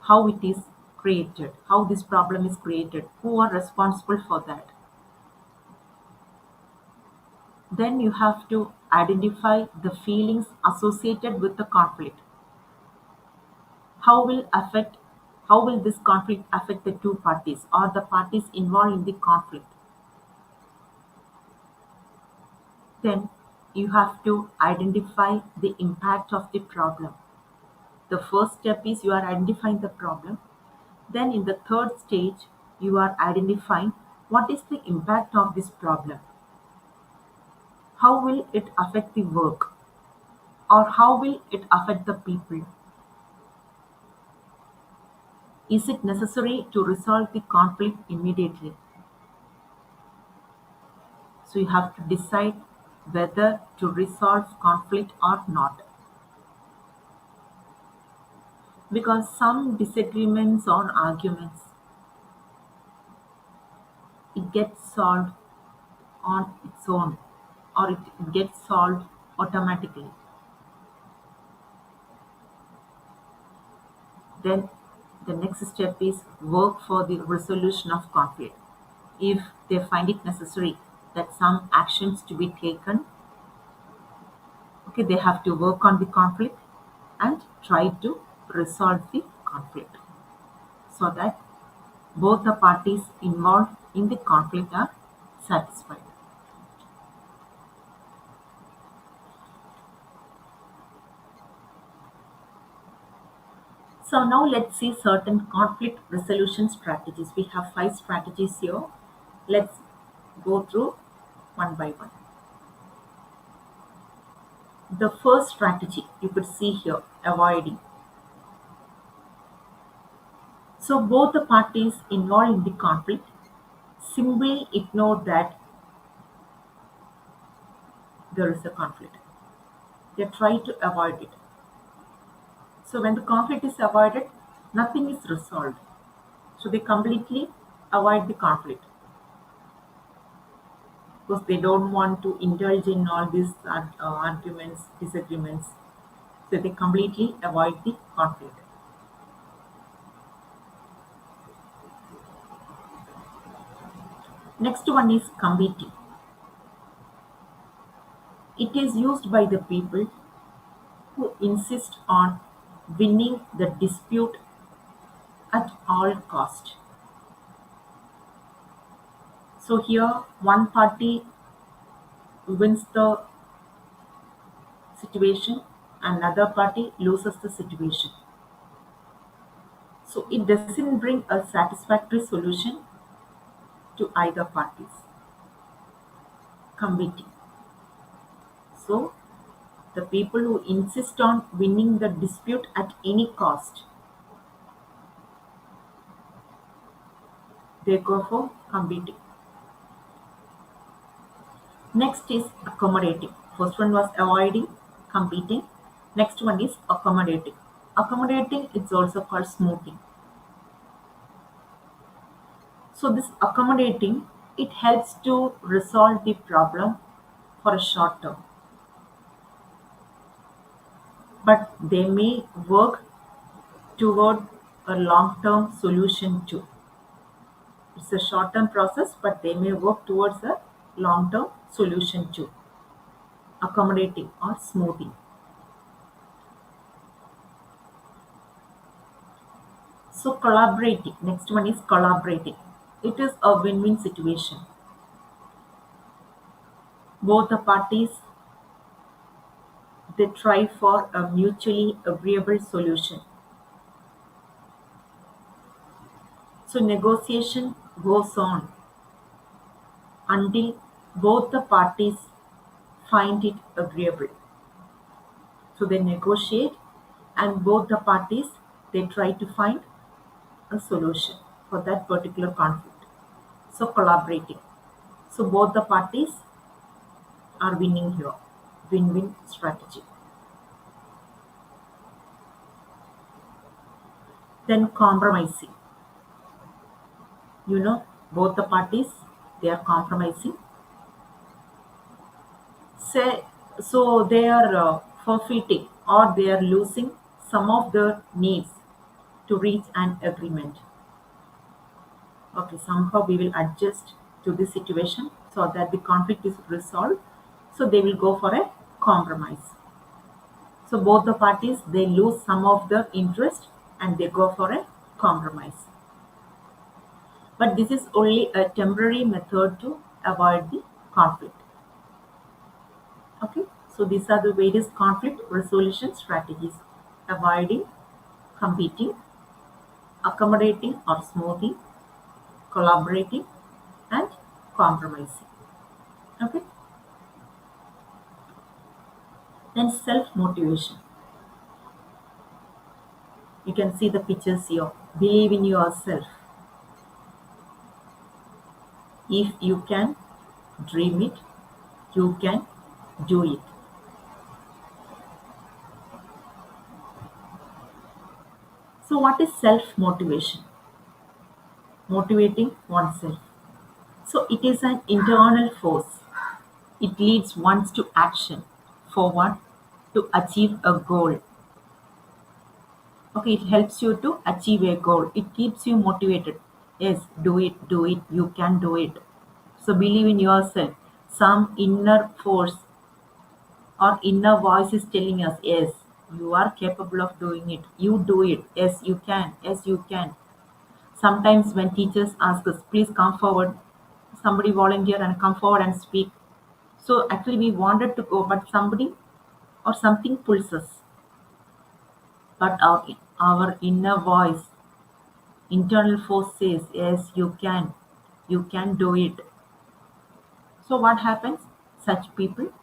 how it is created, how this problem is created, who are responsible for that. Then you have to identify the feelings associated with the conflict. How will affect how will this conflict affect the two parties or the parties involved in the conflict? Then you have to identify the impact of the problem. The first step is you are identifying the problem. Then in the third stage, you are identifying what is the impact of this problem. How will it affect the work? Or how will it affect the people? Is it necessary to resolve the conflict immediately? So you have to decide whether to resolve conflict or not. Because some disagreements or arguments, it gets solved on its own or it gets solved automatically. Then the next step is work for the resolution of conflict. If they find it necessary that some actions to be taken, okay, they have to work on the conflict and try to resolve the conflict so that both the parties involved in the conflict are satisfied. So now let's see certain conflict resolution strategies. We have 5 strategies here. Let's go through one by one. The first strategy you could see here, avoiding. So both the parties involved in the conflict simply ignore that there is a conflict. They try to avoid it. So when the conflict is avoided, nothing is resolved. So they completely avoid the conflict because they don't want to indulge in all these arguments, disagreements. So they completely avoid the conflict. Next one is competing. It is used by the people who insist on winning the dispute at all cost. So here one party wins the situation, another party loses the situation. So it doesn't bring a satisfactory solution to either parties. Competing. So the people who insist on winning the dispute at any cost, they go for competing. Next is accommodating. First one was avoiding, competing. Next one is accommodating. Accommodating is also called smoothing. So this accommodating, it helps to resolve the problem for a short term. But they may work toward a long-term solution too. It's a short-term process, but they may work towards a long-term solution too. Accommodating or smoothing. So collaborating. Next one is collaborating. It is a win-win situation. Both the parties, they try for a mutually agreeable solution. So negotiation goes on until both the parties find it agreeable. So they negotiate and both the parties, they try to find a solution for that particular conflict. So collaborating. So both the parties are winning here. Win-win strategy. Then compromising. Both the parties, they are compromising. Say, so they are forfeiting or they are losing some of their needs to reach an agreement. Okay, somehow we will adjust to the situation so that the conflict is resolved. So they will go for a compromise. So both the parties they lose some of the interest and they go for a compromise. But this is only a temporary method to avoid the conflict. Okay, so these are the various conflict resolution strategies: avoiding, competing, accommodating or smoothing, collaborating, and compromising. Okay, then self motivation. You can see the pictures here. Believe in yourself. If you can dream it, you can do it. So, what is self motivation? Motivating oneself. So, it is an internal force. It leads one to action for one to achieve a goal. Okay, it helps you to achieve a goal. It keeps you motivated. Yes, do it, you can do it. So, believe in yourself. Some inner force or inner voice is telling us, yes, you are capable of doing it. You do it. Yes, you can. Yes, you can. Sometimes when teachers ask us, please come forward, somebody volunteer and come forward and speak. So actually we wanted to go, but somebody or something pulls us. But our inner voice, internal force says, yes, you can do it. So what happens? Such people,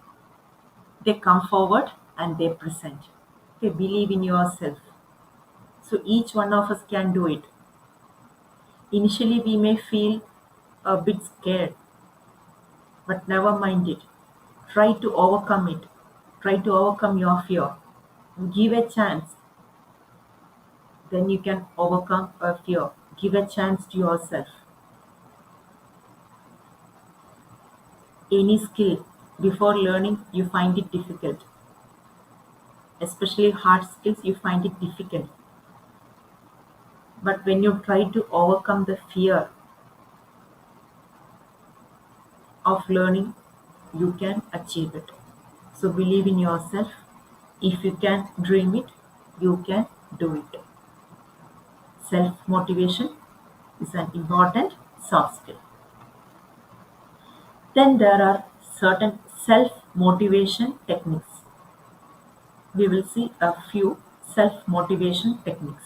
they come forward and they present. They believe in yourself. So each one of us can do it. Initially, we may feel a bit scared, but never mind it. Try to overcome it. Try to overcome your fear. Give a chance. Then you can overcome a fear. Give a chance to yourself. Any skill, before learning, you find it difficult. Especially hard skills, you find it difficult. But when you try to overcome the fear of learning, you can achieve it. So believe in yourself. If you can dream it, you can do it. Self motivation is an important soft skill. Then there are certain self motivation techniques. We will see a few self motivation techniques.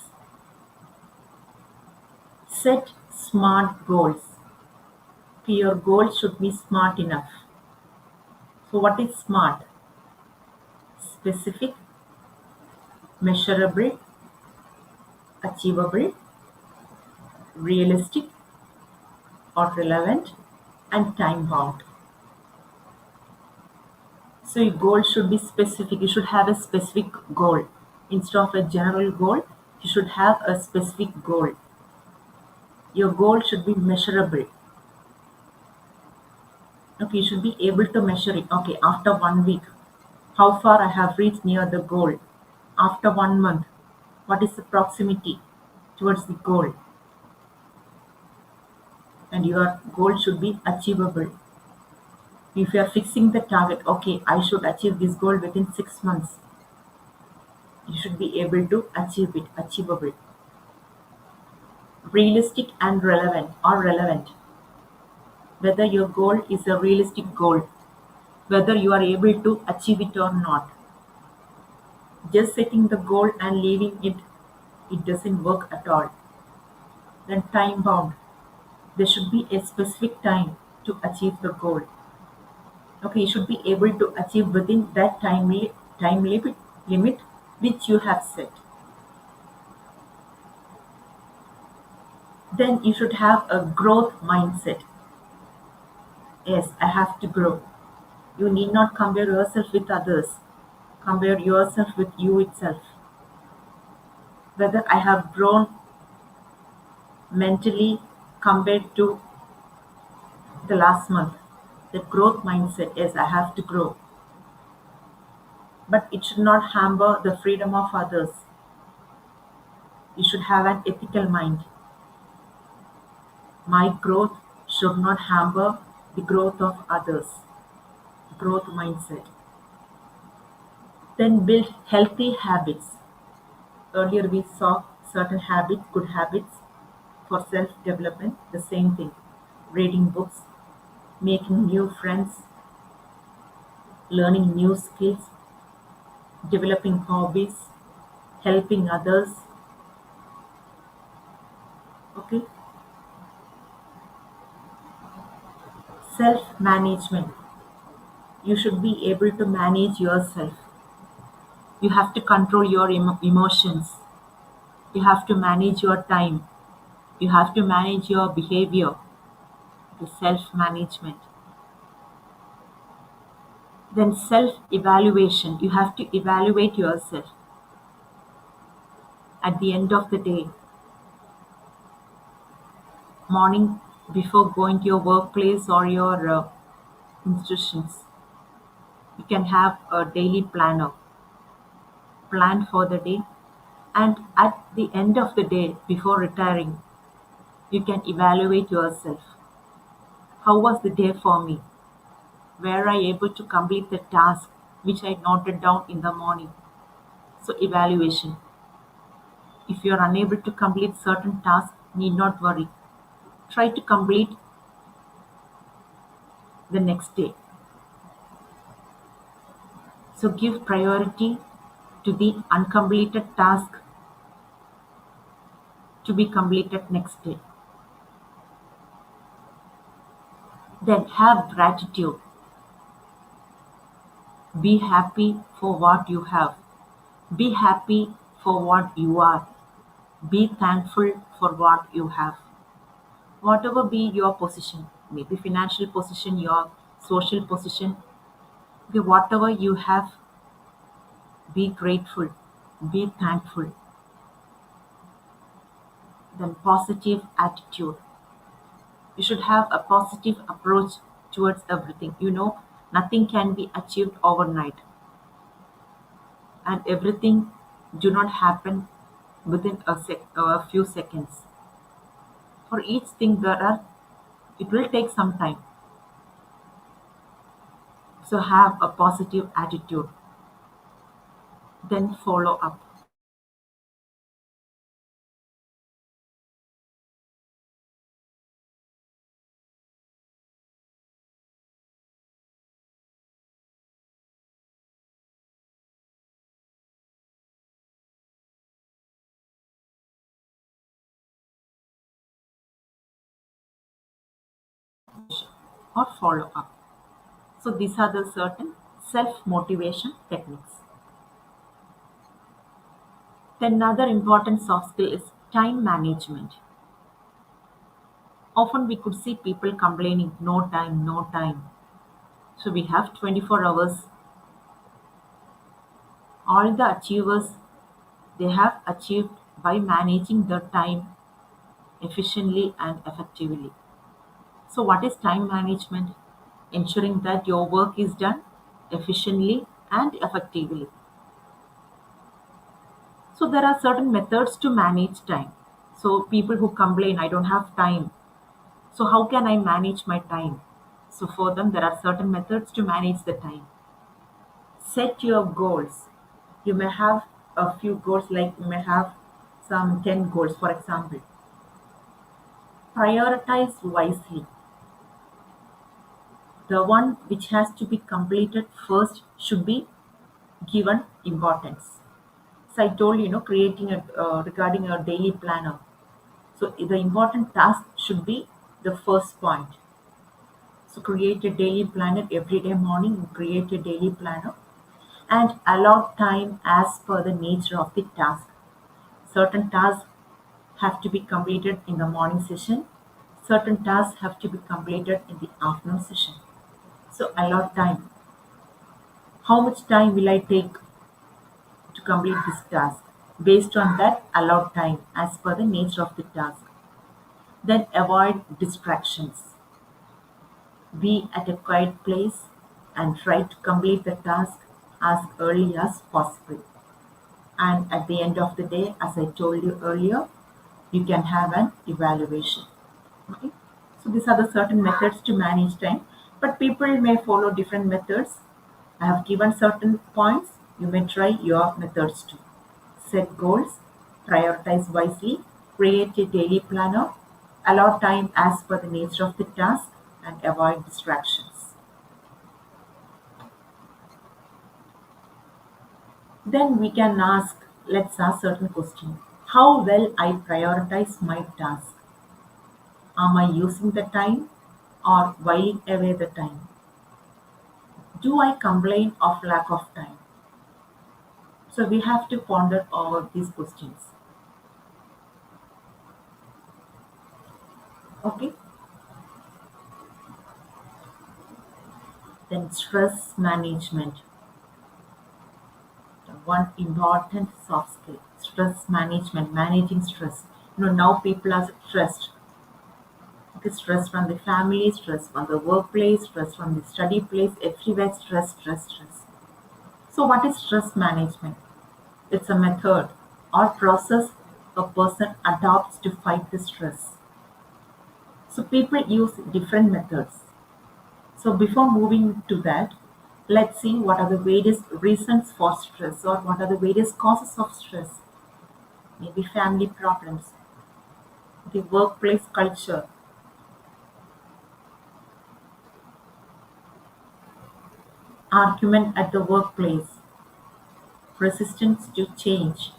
Set smart goals. Your goal should be smart enough. So, what is smart? Specific, measurable, achievable, realistic or relevant, and time bound. So your goal should be specific. You should have a specific goal. Instead of a general goal, you should have a specific goal. Your goal should be measurable. Okay, you should be able to measure it. Okay, after 1 week, how far I have reached near the goal. After 1 month, what is the proximity towards the goal? And your goal should be achievable. If you are fixing the target, okay, I should achieve this goal within 6 months. You should be able to achieve it, achievable. Realistic and relevant. Whether your goal is a realistic goal, whether you are able to achieve it or not. Just setting the goal and leaving it, it doesn't work at all. Then time bound. There should be a specific time to achieve the goal. Okay, you should be able to achieve within that time limit which you have set. Then you should have a growth mindset. Yes, I have to grow. You need not compare yourself with others. Compare yourself with you itself. Whether I have grown mentally compared to the last month. The growth mindset is I have to grow. But it should not hamper the freedom of others. You should have an ethical mind. My growth should not hamper the growth of others. Growth mindset. Then build healthy habits. Earlier we saw certain habits, good habits for self-development. The same thing. Reading books, making new friends, learning new skills, developing hobbies, helping others. Okay. Self-management. You should be able to manage yourself. You have to control your emotions. You have to manage your time. You have to manage your behavior. The self-management. Then self-evaluation. You have to evaluate yourself at the end of the day. Morning before going to your workplace or your institutions. You can have a daily planner. Plan for the day. And at the end of the day, before retiring, you can evaluate yourself. How was the day for me? Were I able to complete the task which I noted down in the morning? So evaluation. If you are unable to complete certain tasks, need not worry. Try to complete the next day. So give priority to the uncompleted task to be completed next day. Then have gratitude. Be happy for what you have. Be happy for what you are. Be thankful for what you have. Whatever be your position, maybe financial position, your social position, okay, whatever you have, be grateful, be thankful. Then positive attitude. You should have a positive approach towards everything. Nothing can be achieved overnight, and everything do not happen within a few seconds. For each thing it will take some time. So have a positive attitude. Then follow up. Or follow up. So these are the certain self-motivation techniques. Then another important soft skill is time management. Often we could see people complaining, no time, no time. So we have 24 hours. All the achievers, they have achieved by managing their time efficiently and effectively. So what is time management? Ensuring that your work is done efficiently and effectively. So there are certain methods to manage time. So people who complain, I don't have time. So how can I manage my time? So for them, there are certain methods to manage the time. Set your goals. You may have a few goals, like you may have some 10 goals, for example. Prioritize wisely. The one which has to be completed first should be given importance. So I told you, creating regarding a daily planner. So the important task should be the first point. So create a daily planner every day morning. Create a daily planner and allot time as per the nature of the task. Certain tasks have to be completed in the morning session. Certain tasks have to be completed in the afternoon session. So allot time. How much time will I take to complete this task? Based on that, allot time as per the nature of the task. Then avoid distractions. Be at a quiet place and try to complete the task as early as possible. And at the end of the day, as I told you earlier, you can have an evaluation. Okay? So these are the certain methods to manage time, but people may follow different methods. I have given certain points. You may try your methods too. Set goals, prioritize wisely, create a daily planner, allow time as per the nature of the task, and avoid distractions. Then we can let's ask certain questions. How well I prioritize my task? Am I using the time or whiling away the time? Do I complain of lack of time? So we have to ponder over these questions. Okay. Then stress management. The one important soft skill. Stress management, managing stress. Now people are stressed. Okay, stress from the family, stress from the workplace, stress from the study place, everywhere stress, stress, stress. So what is stress management? It's a method or process a person adopts to fight the stress. So people use different methods. So before moving to that, let's see what are the various reasons for stress or what are the various causes of stress. Maybe family problems, the workplace culture, argument at the workplace, resistance to change,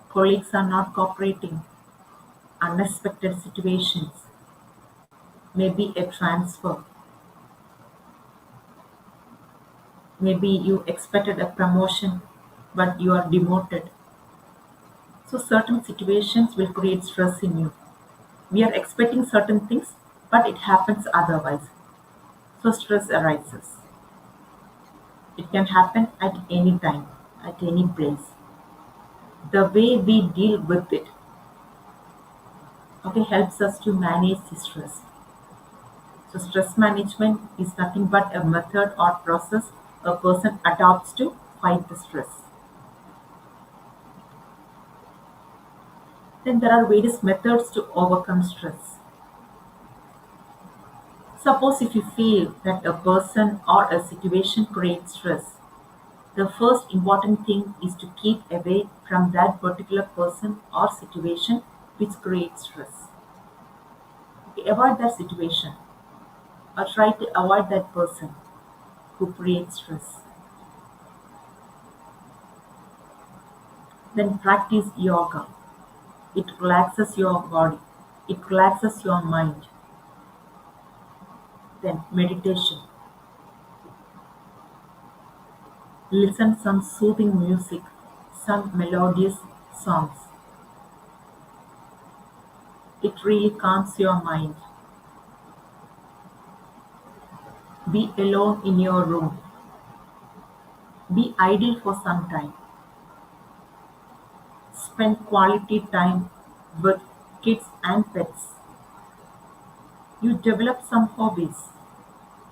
colleagues are not cooperating, unexpected situations, maybe a transfer, maybe you expected a promotion but you are demoted. So certain situations will create stress in you. We are expecting certain things, but it happens otherwise. So stress arises. It can happen at any time, at any place. The way we deal with it, okay, helps us to manage the stress. So stress management is nothing but a method or process a person adopts to fight the stress. Then there are various methods to overcome stress. Suppose if you feel that a person or a situation creates stress, the first important thing is to keep away from that particular person or situation which creates stress. Okay, avoid that situation or try to avoid that person who creates stress. Then practice yoga. It relaxes your body, it relaxes your mind. Then meditation. Listen some soothing music, some melodious songs. It really calms your mind. Be alone in your room. Be idle for some time. Spend quality time with kids and pets. You develop some hobbies.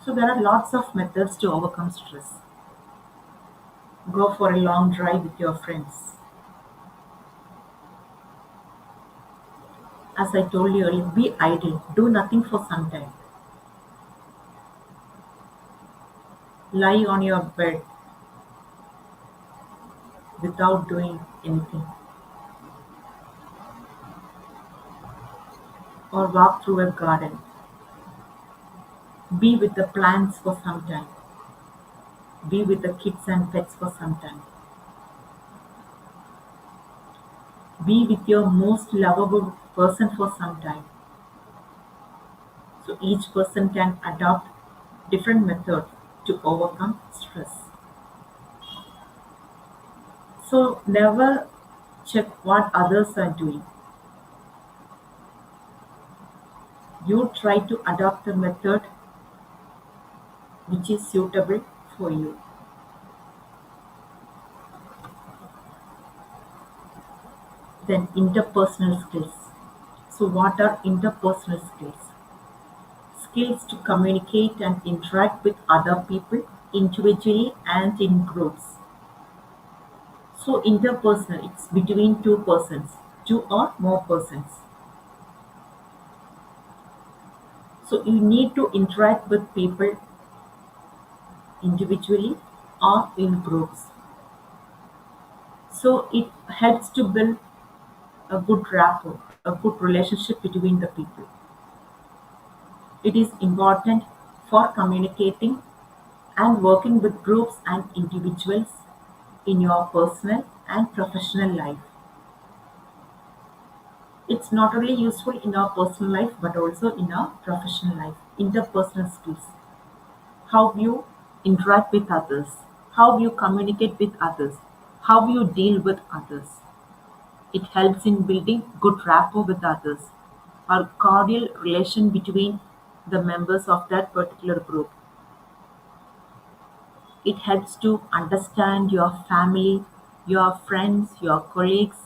So there are lots of methods to overcome stress. Go for a long drive with your friends. As I told you earlier, be idle. Do nothing for some time. Lie on your bed without doing anything. Or walk through a garden. Be with the plants for some time. Be with the kids and pets for some time. Be with your most lovable person for some time. So each person can adopt different methods to overcome stress. So never check what others are doing. You try to adopt a method which is suitable for you. Then interpersonal skills. So what are interpersonal skills? Skills to communicate and interact with other people individually and in groups. So interpersonal, it's between two persons, two or more persons. So you need to interact with people individually or in groups. So it helps to build a good rapport, a good relationship between the people. It is important for communicating and working with groups and individuals in your personal and professional life. It's not only useful in our personal life but also in our professional life. Interpersonal skills, how you interact with others, how you communicate with others, how you deal with others. It helps in building good rapport with others or cordial relation between the members of that particular group. It helps to understand your family, your friends, your colleagues.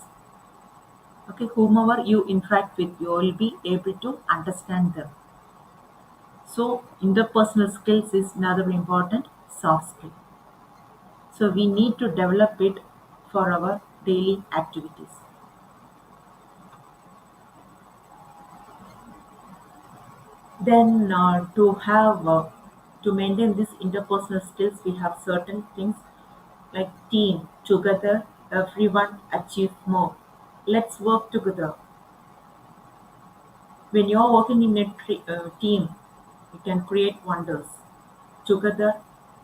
Okay, whomever you interact with, you will be able to understand them. So, interpersonal skills is another important soft skill. So, we need to develop it for our daily activities. Then, to maintain these interpersonal skills, we have certain things like team, together, everyone achieve more. Let's work together. When you're working in a team, you can create wonders. Together,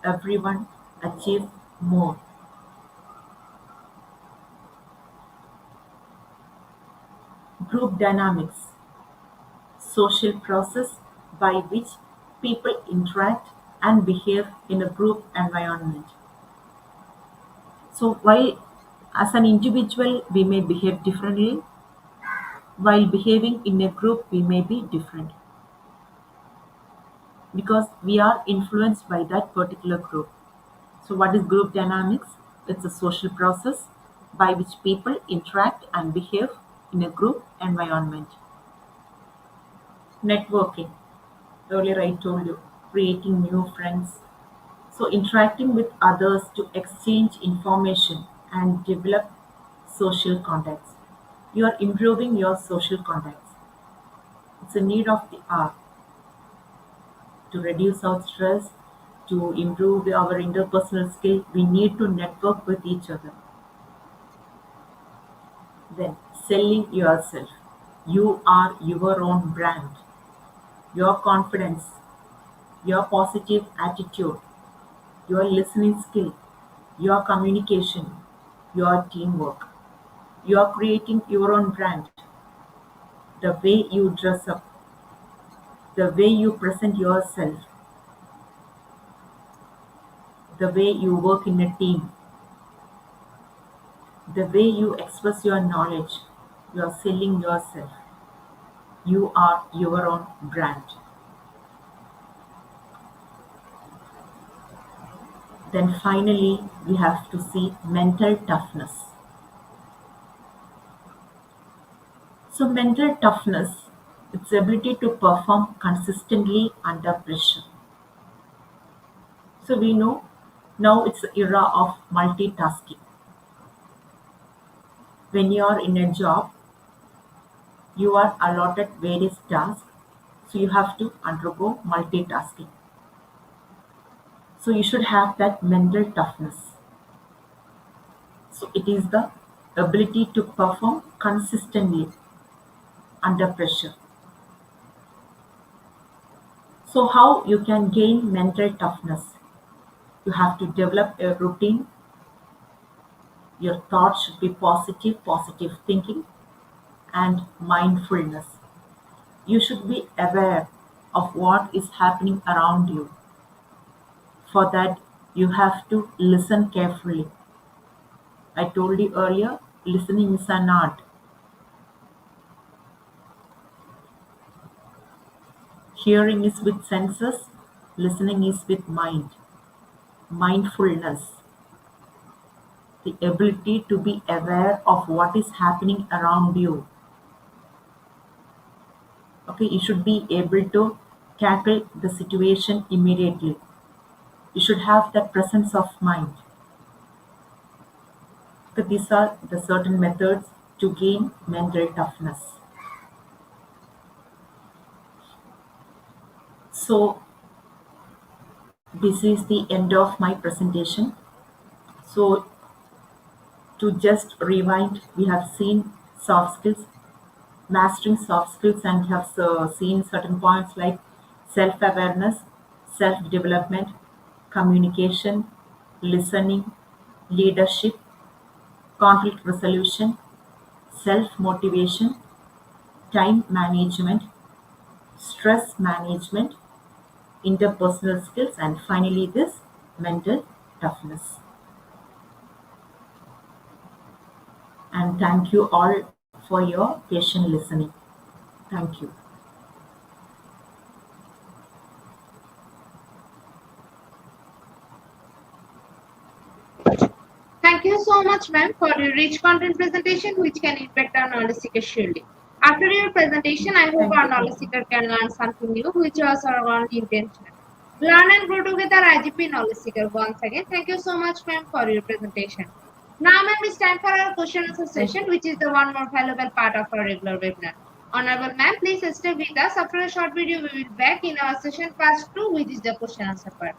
everyone achieve more. Group dynamics, social process by which people interact and behave in a group environment. So while as an individual we may behave differently, while behaving in a group we may be different because we are influenced by that particular group. So what is group dynamics? It's a social process by which people interact and behave in a group environment. Networking. Earlier I told you, creating new friends. So interacting with others to exchange information and develop social contacts. You are improving your social contacts. It's a need of the hour to reduce our stress, to improve our interpersonal skill. We need to network with each other. Then selling yourself. You are your own brand. Your confidence, your positive attitude, your listening skill, your communication, your teamwork. You are creating your own brand. The way you dress up, the way you present yourself, the way you work in a team, the way you express your knowledge, you are selling yourself. You are your own brand. Then finally, we have to see mental toughness. So mental toughness, its ability to perform consistently under pressure. So we know now it's the era of multitasking. When you are in a job, you are allotted various tasks, so you have to undergo multitasking. So you should have that mental toughness. So it is the ability to perform consistently under pressure. So how you can gain mental toughness? You have to develop a routine. Your thoughts should be positive, positive thinking and mindfulness. You should be aware of what is happening around you. For that, you have to listen carefully. I told you earlier, listening is an art. Hearing is with senses, listening is with mind. Mindfulness, the ability to be aware of what is happening around you. Okay, you should be able to tackle the situation immediately. You should have that presence of mind. So these are the certain methods to gain mental toughness. So this is the end of my presentation. So to just rewind, we have seen soft skills, mastering soft skills, and have seen certain points like self-awareness, self-development, communication, listening, leadership, conflict resolution, self-motivation, time management, stress management, interpersonal skills, and finally this mental toughness. And thank you all for your patient listening. Thank you. Thank you so much, ma'am, for your rich content presentation, which can impact our knowledge seekers surely. After your presentation, I hope Thank our you. knowledge Thank you. seeker can learn something new, which was our only intention. Learn and grow together, IGP knowledge seeker. Once again, thank you so much, ma'am, for your presentation. Now, ma'am, it's time for our question answer Thank session, you. which is the one more valuable part of our regular webinar. Honorable ma'am, please stay with us. After a short video, we will be back in our session part 2, which is the question answer part.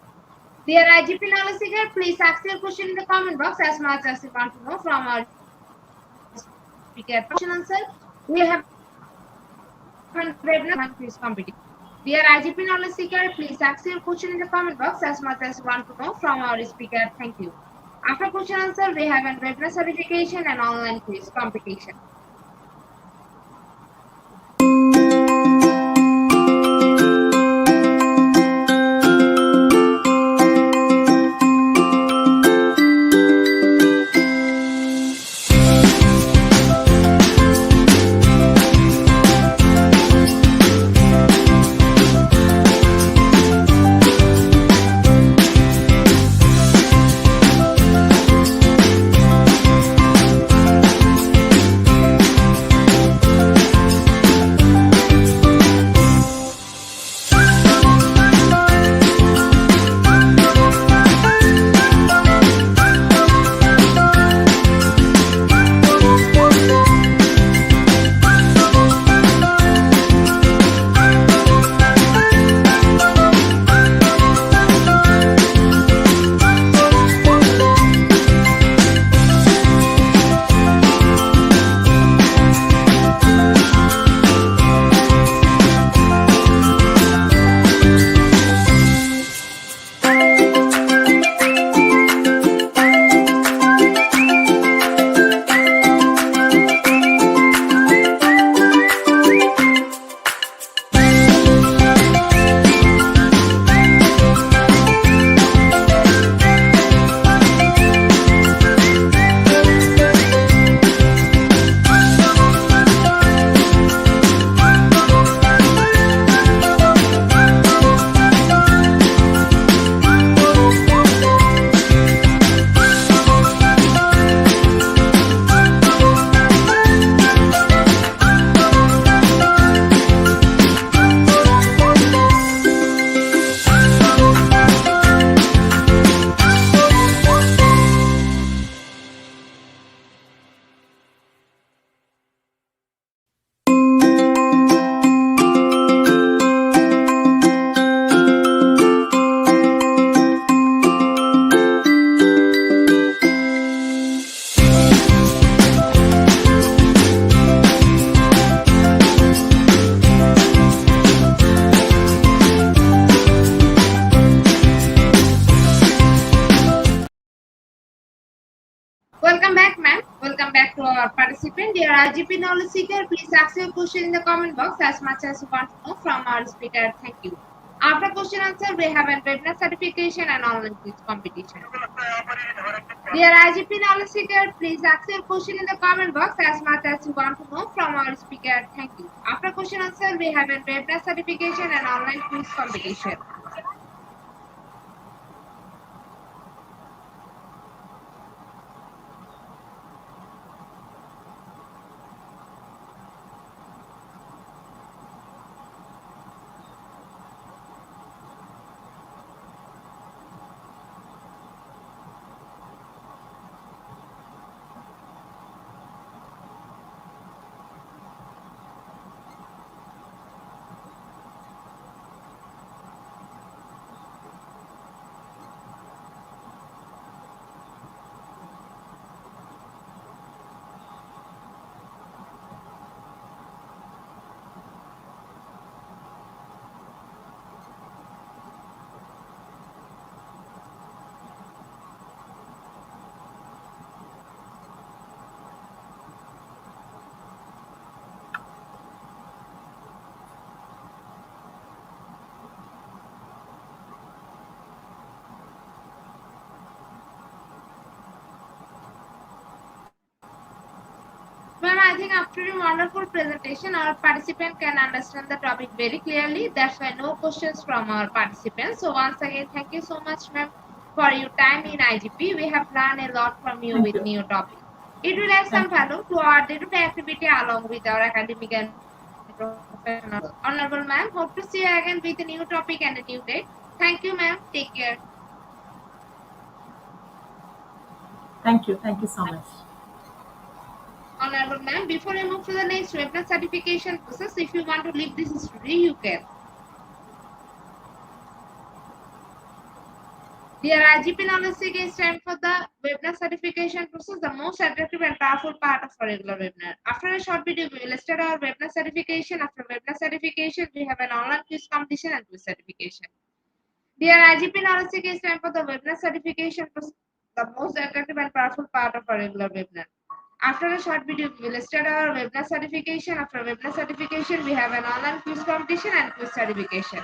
Dear IGP knowledge seeker, please ask your question in the comment box as much as you want to know from our speaker. Question answer. We have webinar quiz competition. Dear IGP knowledge seeker, please ask your question in the comment box as much as you want to know from our speaker. Thank you. After question answer, we have a webinar certification and online quiz competition. Welcome back, ma'am. Welcome back to our participant. Dear IGP knowledge seeker, please ask your question in the comment box as much as you want to know from our speaker. Thank you. After question answer, we have a webinar certification and online quiz competition. Dear IGP knowledge seeker, please ask your question in the comment box as much as you want to know from our speaker. Thank you. After question answer, we have a webinar certification and online quiz competition. I think after a wonderful presentation, our participant can understand the topic very clearly. That's why no questions from our participants. So once again, thank you so much, ma'am, for your time in IGP. We have learned a lot from you Thank with you. new topic. It will add some Thank you. value to our day-to-day activity along with our academic and professional growth. Honorable ma'am, hope to see you again with a new topic and a new date. Thank you, ma'am. Take care. Thank you. Thank you so much. Honorable ma'am, before I move to the next webinar certification process, if you want to leave this studio, you can. Dear IGP Knowledge Seek, it's time for the webinar certification process, the most attractive and powerful part of our regular webinar. After a short video, we will start our webinar certification. After webinar certification, we have an online quiz competition and quiz certification. Dear IGP Knowledge Seek, it's time for the webinar certification process, the most attractive and powerful part of our regular webinar. After a short video, we will start our webinar certification. After webinar certification, we have an online quiz competition and quiz certification.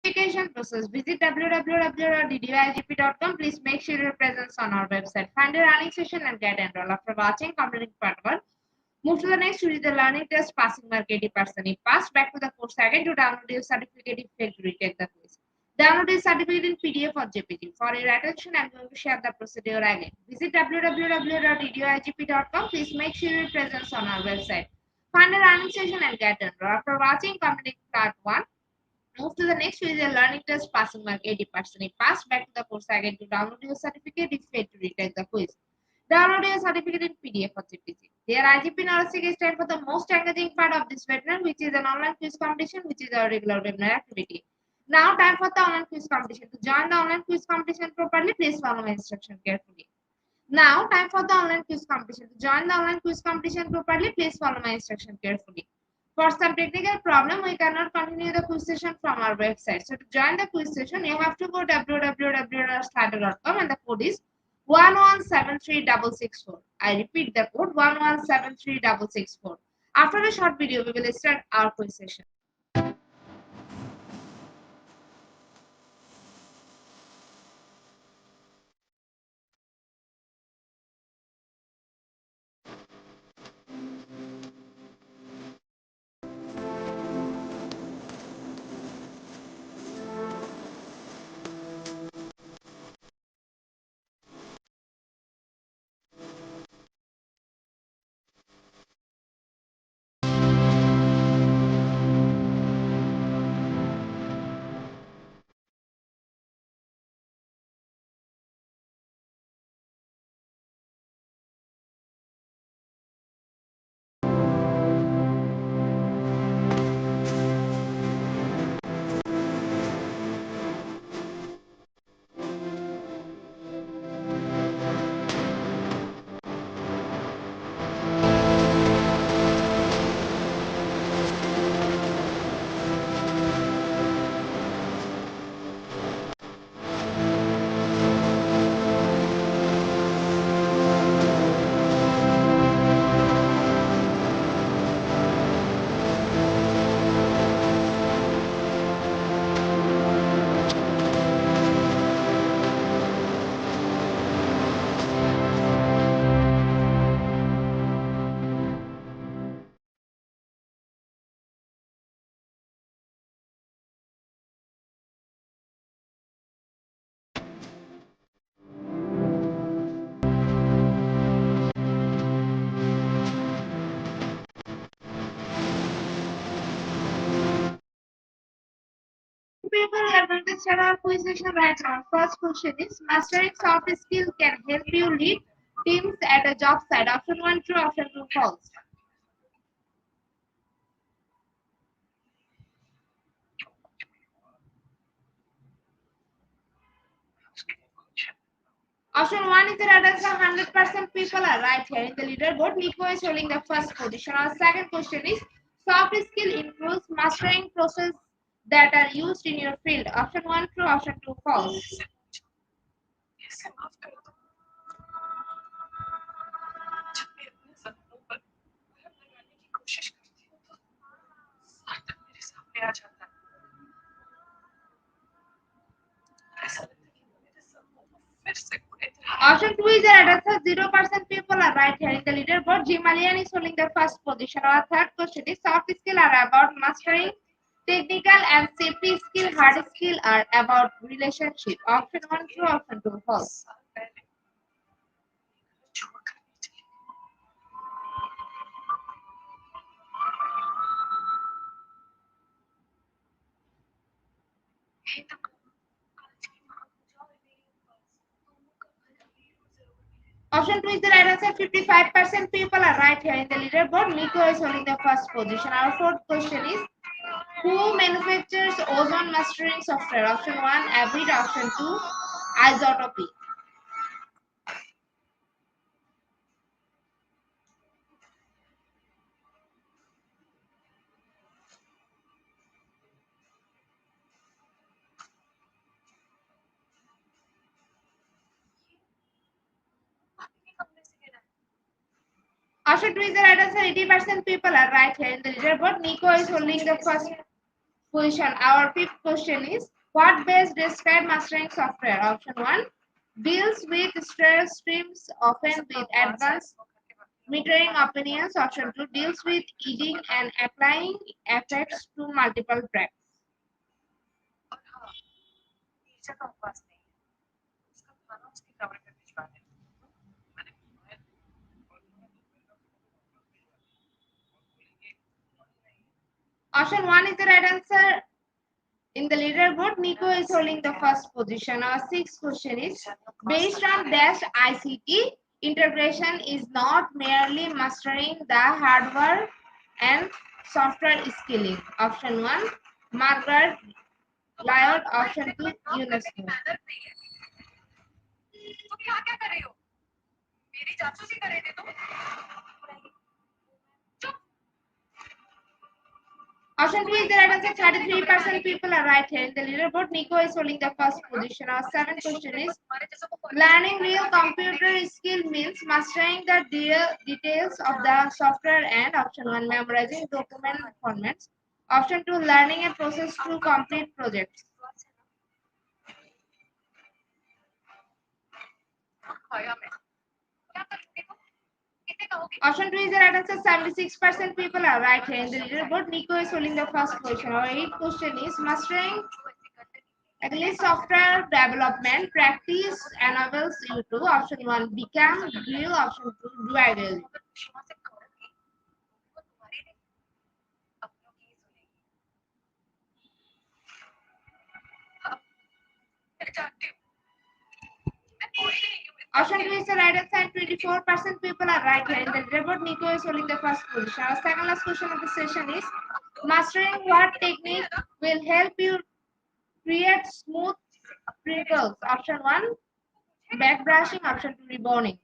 Certification process. Visit www.dduigp.com. Please make sure your presence on our website. Find your running session and get enrolled. After watching completing part 1, move to the next, which is the learning test passing mark 80%. If passed, back to the course again to download your certificate if failed to retake the quiz. Download your certificate in PDF or JPG. For your attention, I'm going to share the procedure again. Visit www.dduigp.com. Please make sure your presence on our website. Find a running session and get enrolled. After watching completing part 1, move to the next phase, a learning test passing mark 80%. If passed, back to the course again to download your certificate if failed to retake the quiz. Download your certificate in PDF or JPG. Dear IGP Knowledge is time for the most engaging part of this webinar, which is an online quiz competition, which is our regular webinar activity. Now, time for the online quiz competition. To join the online quiz competition properly, please follow my instruction carefully. Now, time for the online quiz competition. To join the online quiz competition properly, please follow my instruction carefully. For some technical problem, we cannot continue the quiz session from our website. So to join the quiz session, you have to go www.slido.com and the code is 1173664. I repeat the code 1173664. After a short video, we will start our quiz session. people, we are going to start our quiz session right now. First question is mastering soft skill can help you lead teams at a job site. Option 1 true, option 2 false. Option 1 is the right answer. 100% people are right here in the leaderboard. Nico is holding the first position. Our second question is soft skill improves mastering process that are used in your field. Option 1 true, option 2 false. Option 2 is the right answer. 0% people are right here in the leaderboard. Jim Alian is holding the first position. Our third question is soft skill are about mastering technical and safety skill. Hard skill are about relationship. Option 1 true, option 2 false. Option 2 is the right answer. 55% people are right here in the leaderboard. Nico is holding the first position. Our fourth question is who manufactures ozone mastering software? Option 1 Avid, option 2 Isotopy. Option 2 is the right answer. 80% people are right here in the leaderboard. Nico is holding the first position. Our fifth question is what best describe mastering software? Option 1 deals with stress streams often with advanced metering opinions. Option 2 deals with eating and applying effects to multiple tracks. Option 1 is the right answer. In the leaderboard, Nico is holding the first position. Our sixth question is based on dash ICT, integration is not merely mastering the hardware and software skilling. Option 1 Margaret Lyot, option 2 UNESCO. Option 2 is the right answer. 33% people are right here in the leaderboard. Nico is holding the first position. Our seventh question is learning real computer skill means mastering the details of the software and option 1 memorizing document formats. Option 2 learning a process to complete projects. Option 2 is the right answer. 76% people are right here in the leaderboard. Nico is holding the first position. Our eighth question is mastering at least software development practice enables you to option 1 become real, option 2 do ideally. Option 2 is the right answer. 24% people are right here in the leaderboard. Nico is holding the first position. Our second last question of the session is mastering what technique will help you create smooth wrinkles. Option 1 back brushing, option 2 rebounding.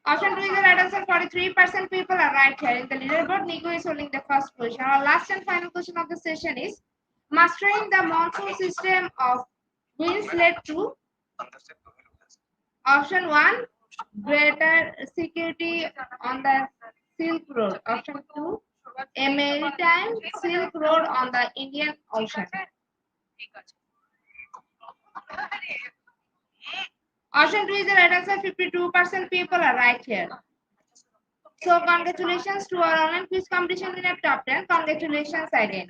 Option 2 is the right answer. 43% people are right here in the leaderboard. Nico is holding the first position. Our last and final question of the session is mastering the monsoon system of winds led to option 1 greater security on the Silk Road. Option 2 a maritime Silk Road on the Indian Ocean. Option 2 is the right answer. 52% people are right here. So congratulations to our online quiz competition in a top 10. Congratulations again.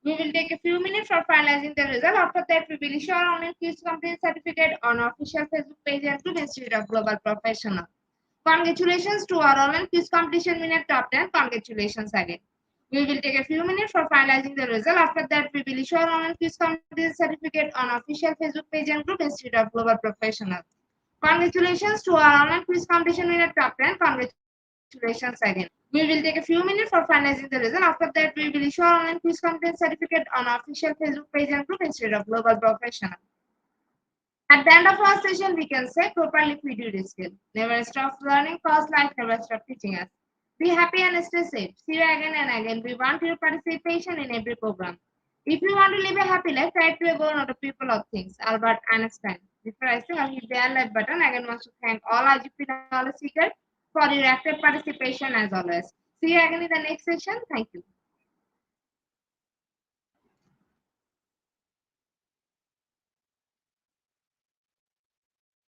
We will take a few minutes for finalizing the result. After that, we will issue our online quiz complete certificate on our official Facebook page and to the Institute of Global Professional. Congratulations to our online quiz competition winner top 10. Congratulations again. We will take a few minutes for finalizing the result. After that, we will issue our online quiz competition certificate on our official Facebook page and group Institute of Global Professional. Congratulations to our online quiz competition winner top 10. Congratulations again. We will take a few minutes for finalizing the result. After that, we will issue our online quiz competence certificate on our official Facebook page and group Institute of Global Professional. At the end of our session, we can say properly feed your skill. Never stop learning, cause life never stop teaching us. Be happy and stay safe. See you again and again. We want your participation in every program. If you want to live a happy life, try to go not the people of things. Albert Einstein. Before I say, I'll hit the like button. Again, want to thank all IGP knowledge seekers for your active participation as always. See you again in the next session. Thank you.